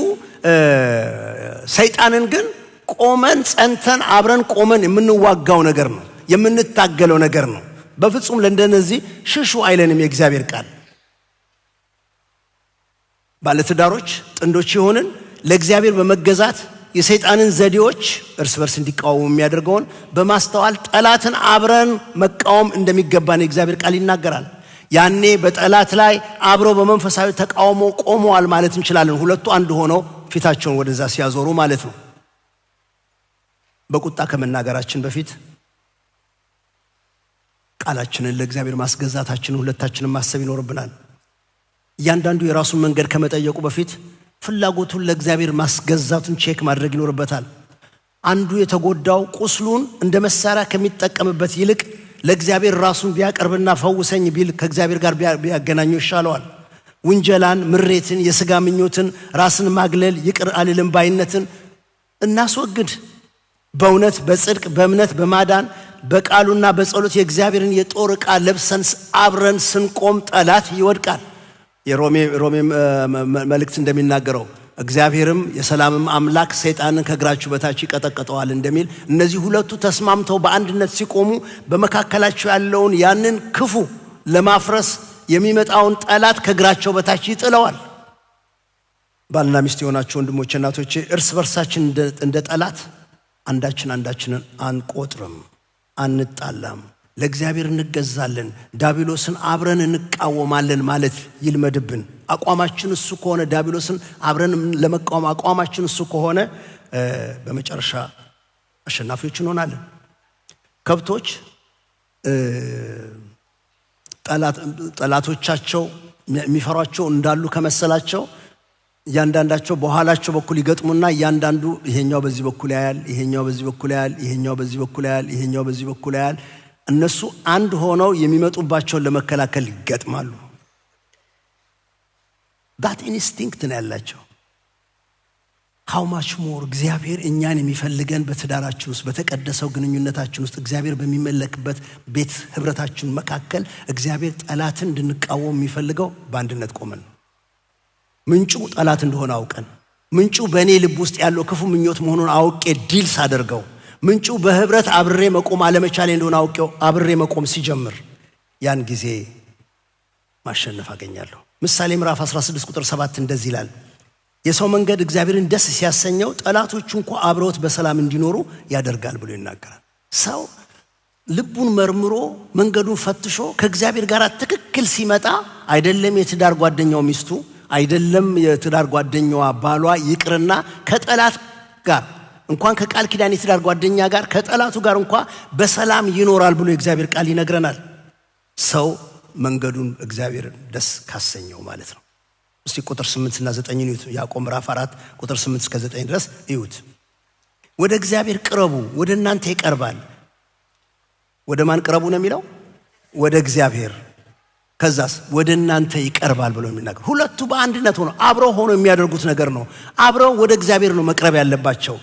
ሰይጣንን ግን ቆመን ጸንተን አብረን ቆመን የምንዋጋው ነገር ነው፣ የምንታገለው ነገር ነው። በፍጹም ለእንደነዚህ ሽሹ አይለንም የእግዚአብሔር ቃል። ባለትዳሮች ጥንዶች የሆንን ለእግዚአብሔር በመገዛት የሰይጣንን ዘዴዎች እርስ በርስ እንዲቃወሙ የሚያደርገውን በማስተዋል ጠላትን አብረን መቃወም እንደሚገባን የእግዚአብሔር ቃል ይናገራል። ያኔ በጠላት ላይ አብረው በመንፈሳዊ ተቃውሞ ቆመዋል ማለት እንችላለን። ሁለቱ አንድ ሆነው ፊታቸውን ወደዛ ሲያዞሩ ማለት ነው። በቁጣ ከመናገራችን በፊት ቃላችንን ለእግዚአብሔር ማስገዛታችንን ሁለታችንን ማሰብ ይኖርብናል። እያንዳንዱ የራሱን መንገድ ከመጠየቁ በፊት ፍላጎቱን ለእግዚአብሔር ማስገዛቱን ቼክ ማድረግ ይኖርበታል። አንዱ የተጎዳው ቁስሉን እንደ መሳሪያ ከሚጠቀምበት ይልቅ ለእግዚአብሔር ራሱን ቢያቀርብና ፈውሰኝ ቢል ከእግዚአብሔር ጋር ቢያገናኘው ይሻለዋል። ውንጀላን፣ ምሬትን፣ የሥጋ ምኞትን፣ ራስን ማግለል፣ ይቅር አልልም ባይነትን እናስወግድ። በእውነት በጽድቅ በእምነት በማዳን በቃሉና በጸሎት የእግዚአብሔርን የጦር ዕቃ ለብሰን አብረን ስንቆም ጠላት ይወድቃል። የሮሜ መልእክት እንደሚናገረው እግዚአብሔርም የሰላምም አምላክ ሰይጣንን ከእግራችሁ በታች ይቀጠቅጠዋል እንደሚል እነዚህ ሁለቱ ተስማምተው በአንድነት ሲቆሙ በመካከላቸው ያለውን ያንን ክፉ ለማፍረስ የሚመጣውን ጠላት ከእግራቸው በታች ይጥለዋል። ባልና ሚስት የሆናችሁ ወንድሞቼ፣ እናቶቼ እርስ በርሳችን እንደ ጠላት አንዳችንን አንቆጥርም፣ አንጣላም፣ ለእግዚአብሔር እንገዛለን፣ ዲያብሎስን አብረን እንቃወማለን ማለት ይልመድብን። አቋማችን እሱ ከሆነ ዲያብሎስን አብረን ለመቃወም አቋማችን እሱ ከሆነ በመጨረሻ አሸናፊዎች እንሆናለን። ከብቶች ጠላቶቻቸው የሚፈሯቸው እንዳሉ ከመሰላቸው እያንዳንዳቸው በኋላቸው በኩል ይገጥሙና እያንዳንዱ ይሄኛው በዚህ በኩል ያያል፣ ይሄኛው በዚህ በኩል ያያል፣ ይሄኛው በዚህ በኩል ያያል፣ ይሄኛው በዚህ በኩል ያያል። እነሱ አንድ ሆነው የሚመጡባቸውን ለመከላከል ይገጥማሉ። ዳት ኢንስቲንክት ነው ያላቸው። ሃው ማች ሞር እግዚአብሔር እኛን የሚፈልገን በትዳራችን ውስጥ በተቀደሰው ግንኙነታችን ውስጥ እግዚአብሔር በሚመለክበት ቤት ህብረታችን መካከል እግዚአብሔር ጠላትን እንድንቃወም የሚፈልገው በአንድነት ቆመን ነው። ምንጩ ጠላት እንደሆነ አውቀን፣ ምንጩ በእኔ ልብ ውስጥ ያለው ክፉ ምኞት መሆኑን አውቄ ዲል ሳደርገው፣ ምንጩ በህብረት አብሬ መቆም አለመቻሌ እንደሆነ አውቄው አብሬ መቆም ሲጀምር ያን ጊዜ ማሸነፍ አገኛለሁ። ምሳሌ ምዕራፍ 16 ቁጥር 7 እንደዚህ ይላል፣ የሰው መንገድ እግዚአብሔርን ደስ ሲያሰኘው ጠላቶቹ እንኳን አብረውት በሰላም እንዲኖሩ ያደርጋል ብሎ ይናገራል። ሰው ልቡን መርምሮ መንገዱን ፈትሾ ከእግዚአብሔር ጋር ትክክል ሲመጣ አይደለም የትዳር ጓደኛው ሚስቱ አይደለም የትዳር ጓደኛዋ ባሏ ይቅርና ከጠላት ጋር እንኳን ከቃል ኪዳን የትዳር ጓደኛ ጋር ከጠላቱ ጋር እንኳን በሰላም ይኖራል ብሎ የእግዚአብሔር ቃል ይነግረናል። ሰው መንገዱን እግዚአብሔርን ደስ ካሰኘው ማለት ነው። እስቲ ቁጥር 8 እና 9 እዩት። ያዕቆብ ምዕራፍ 4 ቁጥር 8 እስከ 9 ድረስ እዩት። ወደ እግዚአብሔር ቅረቡ፣ ወደ እናንተ ይቀርባል። ወደ ማን ቅረቡ ነው የሚለው? ወደ እግዚአብሔር። ከዛስ ወደ እናንተ ይቀርባል ብሎ የሚናገር ሁለቱ በአንድነት ሆነው አብረው ሆነው የሚያደርጉት ነገር ነው። አብረው ወደ እግዚአብሔር ነው መቅረብ ያለባቸው።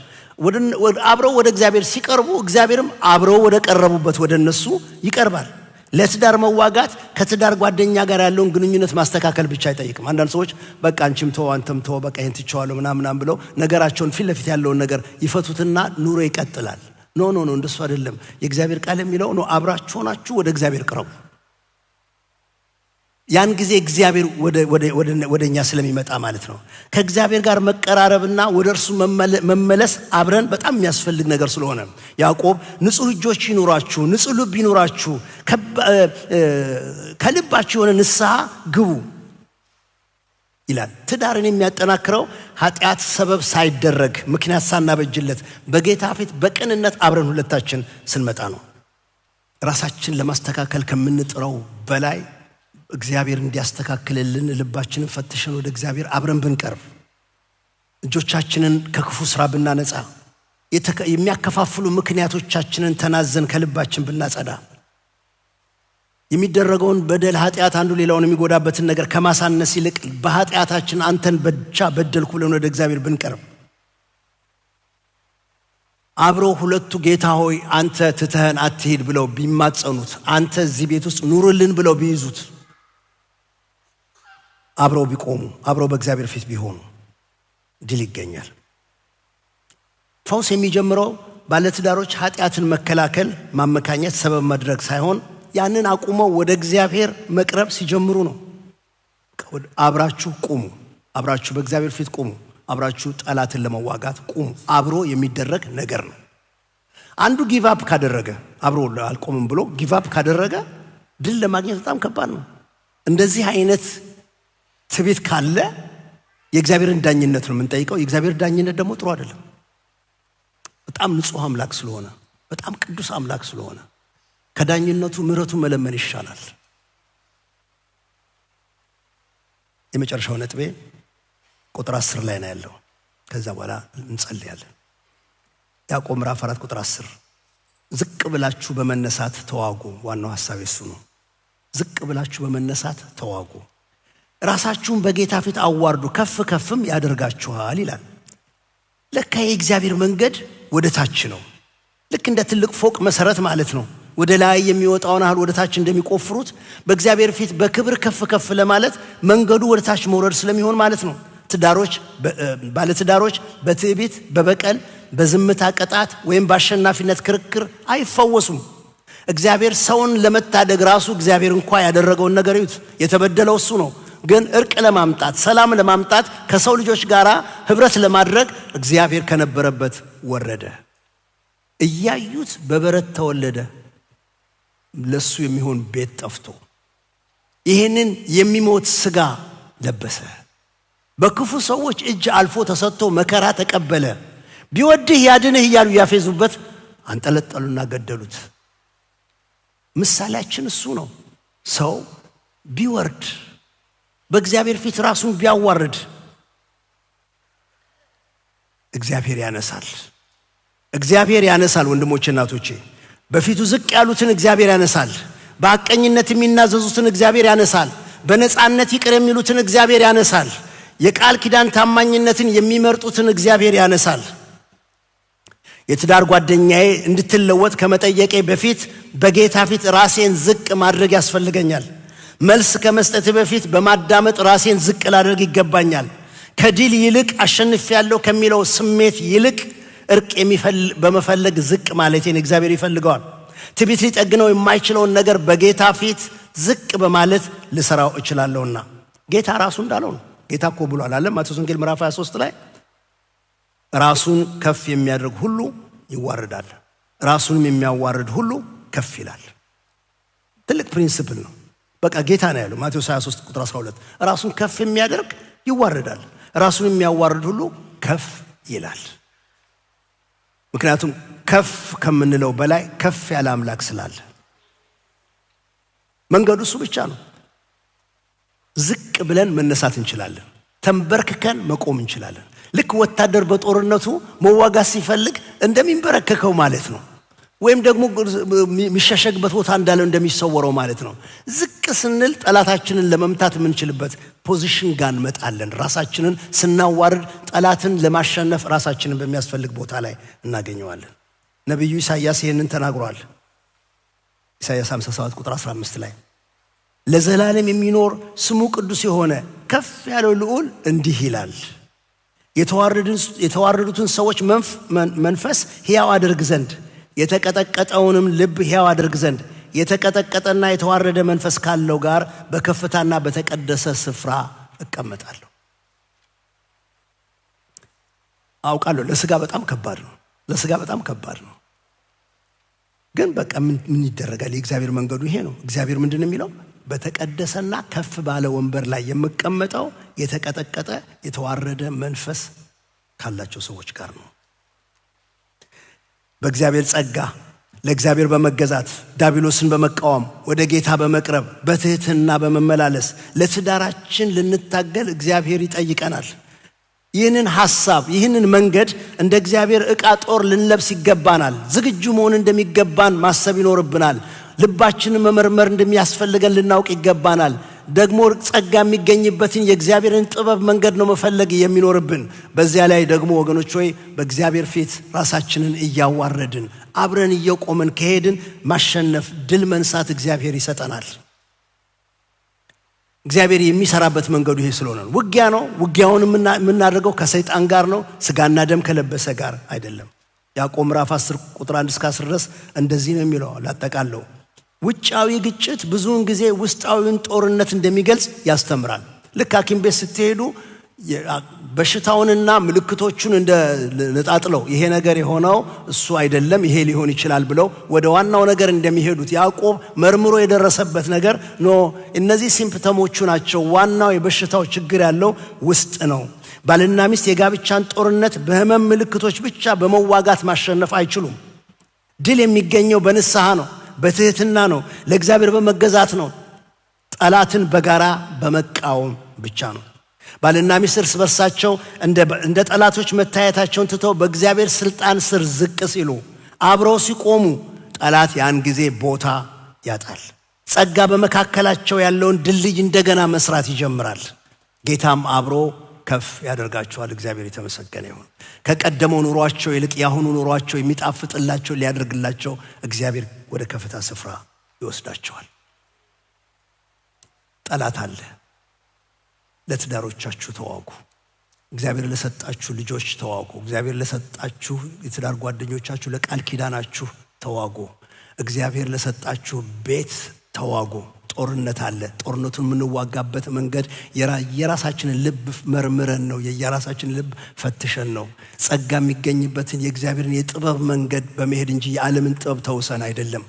አብረው ወደ እግዚአብሔር ሲቀርቡ እግዚአብሔርም አብረው ወደ ቀረቡበት ወደ እነሱ ይቀርባል። ለትዳር መዋጋት ከትዳር ጓደኛ ጋር ያለውን ግንኙነት ማስተካከል ብቻ አይጠይቅም። አንዳንድ ሰዎች በቃ አንቺም ተው አንተም ተው በቃ ይሄን ትቼዋለሁ ምናምን ብለው ነገራቸውን ፊት ለፊት ያለውን ነገር ይፈቱትና ኑሮ ይቀጥላል። ኖ እንደሱ አይደለም። የእግዚአብሔር ቃል የሚለው ነው አብራችሁ ሆናችሁ ወደ እግዚአብሔር ቅረቡ። ያን ጊዜ እግዚአብሔር ወደኛ ስለሚመጣ ማለት ነው። ከእግዚአብሔር ጋር መቀራረብና ወደ እርሱ መመለስ አብረን በጣም የሚያስፈልግ ነገር ስለሆነ ያዕቆብ ንጹህ እጆች ይኑራችሁ፣ ንጹህ ልብ ይኑራችሁ፣ ከልባችሁ የሆነ ንስሐ ግቡ ይላል። ትዳርን የሚያጠናክረው ኃጢአት ሰበብ ሳይደረግ ምክንያት ሳናበጅለት በጌታ ፊት በቅንነት አብረን ሁለታችን ስንመጣ ነው። ራሳችን ለማስተካከል ከምንጥረው በላይ እግዚአብሔር እንዲያስተካክልልን ልባችንን ፈትሸን ወደ እግዚአብሔር አብረን ብንቀርብ፣ እጆቻችንን ከክፉ ስራ ብናነጻ፣ የሚያከፋፍሉ ምክንያቶቻችንን ተናዘን ከልባችን ብናጸዳ፣ የሚደረገውን በደል ኃጢአት አንዱ ሌላውን የሚጎዳበትን ነገር ከማሳነስ ይልቅ በኃጢአታችን አንተን ብቻ በደልኩ ብለን ወደ እግዚአብሔር ብንቀርብ፣ አብረው ሁለቱ ጌታ ሆይ አንተ ትተህን አትሂድ ብለው ቢማጸኑት፣ አንተ እዚህ ቤት ውስጥ ኑርልን ብለው ቢይዙት፣ አብረው ቢቆሙ አብረው በእግዚአብሔር ፊት ቢሆኑ ድል ይገኛል። ፈውስ የሚጀምረው ባለትዳሮች ኃጢአትን መከላከል፣ ማመካኘት፣ ሰበብ ማድረግ ሳይሆን ያንን አቁመው ወደ እግዚአብሔር መቅረብ ሲጀምሩ ነው። አብራችሁ ቁሙ፣ አብራችሁ በእግዚአብሔር ፊት ቁሙ፣ አብራችሁ ጠላትን ለመዋጋት ቁሙ። አብሮ የሚደረግ ነገር ነው። አንዱ ጊቭ አፕ ካደረገ አብሮ አልቆምም ብሎ ጊቭ አፕ ካደረገ ድል ለማግኘት በጣም ከባድ ነው። እንደዚህ አይነት ትዕቢት ካለ የእግዚአብሔርን ዳኝነት ነው የምንጠይቀው። የእግዚአብሔር ዳኝነት ደግሞ ጥሩ አይደለም። በጣም ንጹሕ አምላክ ስለሆነ፣ በጣም ቅዱስ አምላክ ስለሆነ ከዳኝነቱ ምሕረቱን መለመን ይሻላል። የመጨረሻው ነጥቤ ቁጥር 10 ላይ ነው ያለው። ከዛ በኋላ እንጸልያለን። ያዕቆብ ምዕራፍ 4 ቁጥር 10 ዝቅ ብላችሁ በመነሳት ተዋጉ። ዋናው ሐሳብ እሱ ነው። ዝቅ ብላችሁ በመነሳት ተዋጉ፣ ራሳችሁን በጌታ ፊት አዋርዱ፣ ከፍ ከፍም ያደርጋችኋል ይላል። ለካ የእግዚአብሔር መንገድ ወደ ታች ነው። ልክ እንደ ትልቅ ፎቅ መሰረት ማለት ነው። ወደ ላይ የሚወጣውን ያህል ወደ ታች እንደሚቆፍሩት በእግዚአብሔር ፊት በክብር ከፍ ከፍ ለማለት መንገዱ ወደ ታች መውረድ ስለሚሆን ማለት ነው። ባለትዳሮች በትዕቢት፣ በበቀል፣ በዝምታ ቅጣት ወይም በአሸናፊነት ክርክር አይፈወሱም። እግዚአብሔር ሰውን ለመታደግ ራሱ እግዚአብሔር እንኳ ያደረገውን ነገር ይዩት። የተበደለው እሱ ነው። ግን እርቅ ለማምጣት ሰላም ለማምጣት ከሰው ልጆች ጋር ህብረት ለማድረግ እግዚአብሔር ከነበረበት ወረደ። እያዩት በበረት ተወለደ፣ ለሱ የሚሆን ቤት ጠፍቶ ይህንን የሚሞት ሥጋ ለበሰ። በክፉ ሰዎች እጅ አልፎ ተሰጥቶ መከራ ተቀበለ። ቢወድህ ያድንህ እያሉ ያፌዙበት አንጠለጠሉና ገደሉት። ምሳሌያችን እሱ ነው። ሰው ቢወርድ በእግዚአብሔር ፊት ራሱን ቢያዋርድ እግዚአብሔር ያነሳል። እግዚአብሔር ያነሳል። ወንድሞቼ እናቶቼ፣ በፊቱ ዝቅ ያሉትን እግዚአብሔር ያነሳል። በሐቀኝነት የሚናዘዙትን እግዚአብሔር ያነሳል። በነፃነት ይቅር የሚሉትን እግዚአብሔር ያነሳል። የቃል ኪዳን ታማኝነትን የሚመርጡትን እግዚአብሔር ያነሳል። የትዳር ጓደኛዬ እንድትለወጥ ከመጠየቄ በፊት በጌታ ፊት ራሴን ዝቅ ማድረግ ያስፈልገኛል። መልስ ከመስጠት በፊት በማዳመጥ ራሴን ዝቅ ላደርግ ይገባኛል። ከድል ይልቅ አሸንፌያለሁ ከሚለው ስሜት ይልቅ እርቅ በመፈለግ ዝቅ ማለቴን እግዚአብሔር ይፈልገዋል። ትዕቢት ሊጠግነው የማይችለውን ነገር በጌታ ፊት ዝቅ በማለት ልሰራው እችላለሁና ጌታ ራሱ እንዳለው ነው። ጌታ እኮ ብሏል አለ ማቴዎስ ወንጌል ምዕራፍ 23 ላይ ራሱን ከፍ የሚያደርግ ሁሉ ይዋረዳል፣ ራሱንም የሚያዋርድ ሁሉ ከፍ ይላል። ትልቅ ፕሪንሲፕል ነው። በቃ ጌታ ነው ያለው ማቴዎስ 23 ቁጥር 12 ራሱን ከፍ የሚያደርግ ይዋረዳል፣ ራሱን የሚያዋርድ ሁሉ ከፍ ይላል። ምክንያቱም ከፍ ከምንለው በላይ ከፍ ያለ አምላክ ስላለ መንገዱ እሱ ብቻ ነው። ዝቅ ብለን መነሳት እንችላለን። ተንበርክከን መቆም እንችላለን። ልክ ወታደር በጦርነቱ መዋጋት ሲፈልግ እንደሚንበረከከው ማለት ነው። ወይም ደግሞ የሚሸሸግበት ቦታ እንዳለው እንደሚሰወረው ማለት ነው። ዝቅ ስንል ጠላታችንን ለመምታት የምንችልበት ፖዚሽን ጋር እንመጣለን። ራሳችንን ስናዋርድ ጠላትን ለማሸነፍ ራሳችንን በሚያስፈልግ ቦታ ላይ እናገኘዋለን። ነቢዩ ኢሳይያስ ይህንን ተናግሯል። ኢሳይያስ 57 ቁጥር 15 ላይ ለዘላለም የሚኖር ስሙ ቅዱስ የሆነ ከፍ ያለው ልዑል እንዲህ ይላል፣ የተዋረዱትን ሰዎች መንፈስ ሕያው አድርግ ዘንድ የተቀጠቀጠውንም ልብ ሕያው አድርግ ዘንድ የተቀጠቀጠና የተዋረደ መንፈስ ካለው ጋር በከፍታና በተቀደሰ ስፍራ እቀመጣለሁ። አውቃለሁ ለስጋ በጣም ከባድ ነው። ለስጋ በጣም ከባድ ነው። ግን በቃ ምን ይደረጋል? የእግዚአብሔር መንገዱ ይሄ ነው። እግዚአብሔር ምንድን ነው የሚለው? በተቀደሰና ከፍ ባለ ወንበር ላይ የምቀመጠው የተቀጠቀጠ የተዋረደ መንፈስ ካላቸው ሰዎች ጋር ነው። በእግዚአብሔር ጸጋ ለእግዚአብሔር በመገዛት ዲያብሎስን በመቃወም ወደ ጌታ በመቅረብ በትህትና በመመላለስ ለትዳራችን ልንታገል እግዚአብሔር ይጠይቀናል። ይህንን ሐሳብ ይህንን መንገድ እንደ እግዚአብሔር ዕቃ ጦር ልንለብስ ይገባናል። ዝግጁ መሆን እንደሚገባን ማሰብ ይኖርብናል። ልባችንን መመርመር እንደሚያስፈልገን ልናውቅ ይገባናል። ደግሞ ጸጋ የሚገኝበትን የእግዚአብሔርን ጥበብ መንገድ ነው መፈለግ የሚኖርብን። በዚያ ላይ ደግሞ ወገኖች ሆይ በእግዚአብሔር ፊት ራሳችንን እያዋረድን አብረን እየቆመን ከሄድን ማሸነፍ፣ ድል መንሳት እግዚአብሔር ይሰጠናል። እግዚአብሔር የሚሰራበት መንገዱ ይሄ ስለሆነ ነው። ውጊያ ነው። ውጊያውን የምናደርገው ከሰይጣን ጋር ነው፣ ስጋና ደም ከለበሰ ጋር አይደለም። ያዕቆብ ምዕራፍ 10 ቁጥር 1 እስከ 10 ድረስ እንደዚህ ነው የሚለው። ላጠቃለው ውጫዊ ግጭት ብዙውን ጊዜ ውስጣዊውን ጦርነት እንደሚገልጽ ያስተምራል። ልክ ሐኪም ቤት ስትሄዱ በሽታውንና ምልክቶቹን እንደ ነጣጥለው ይሄ ነገር የሆነው እሱ አይደለም ይሄ ሊሆን ይችላል ብለው ወደ ዋናው ነገር እንደሚሄዱት ያዕቆብ መርምሮ የደረሰበት ነገር ነው። እነዚህ ሲምፕተሞቹ ናቸው። ዋናው የበሽታው ችግር ያለው ውስጥ ነው። ባልና ሚስት የጋብቻን ጦርነት በህመም ምልክቶች ብቻ በመዋጋት ማሸነፍ አይችሉም። ድል የሚገኘው በንስሐ ነው፣ በትህትና ነው፣ ለእግዚአብሔር በመገዛት ነው፣ ጠላትን በጋራ በመቃወም ብቻ ነው። ባልና ሚስት እርስ በርሳቸው እንደ ጠላቶች መታየታቸውን ትተው በእግዚአብሔር ስልጣን ስር ዝቅ ሲሉ አብረው ሲቆሙ ጠላት ያን ጊዜ ቦታ ያጣል። ጸጋ በመካከላቸው ያለውን ድልድይ እንደገና መስራት ይጀምራል። ጌታም አብሮ ከፍ ያደርጋቸዋል። እግዚአብሔር የተመሰገነ ይሁን። ከቀደመው ኑሯቸው ይልቅ ያሁኑ ኑሯቸው የሚጣፍጥላቸው ሊያደርግላቸው እግዚአብሔር ወደ ከፍታ ስፍራ ይወስዳቸዋል። ጠላት አለ። ለትዳሮቻችሁ ተዋጉ። እግዚአብሔር ለሰጣችሁ ልጆች ተዋጉ። እግዚአብሔር ለሰጣችሁ የትዳር ጓደኞቻችሁ ለቃል ኪዳናችሁ ተዋጉ። እግዚአብሔር ለሰጣችሁ ቤት ተዋጉ። ጦርነት አለ። ጦርነቱን የምንዋጋበት መንገድ የራሳችንን ልብ መርምረን ነው። የራሳችንን ልብ ፈትሸን ነው። ጸጋ የሚገኝበትን የእግዚአብሔርን የጥበብ መንገድ በመሄድ እንጂ የዓለምን ጥበብ ተውሰን አይደለም።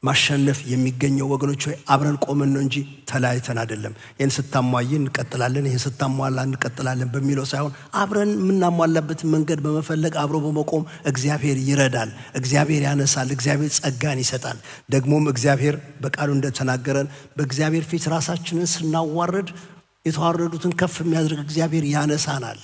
ማሸነፍ የሚገኘው ወገኖች ሆይ አብረን ቆመን ነው እንጂ ተለያይተን አይደለም። ይህን ስታሟይ እንቀጥላለን፣ ይህን ስታሟላ እንቀጥላለን በሚለው ሳይሆን አብረን የምናሟላበት መንገድ በመፈለግ አብሮ በመቆም እግዚአብሔር ይረዳል፣ እግዚአብሔር ያነሳል፣ እግዚአብሔር ጸጋን ይሰጣል። ደግሞም እግዚአብሔር በቃሉ እንደተናገረን በእግዚአብሔር ፊት ራሳችንን ስናዋርድ የተዋረዱትን ከፍ የሚያደርግ እግዚአብሔር ያነሳናል።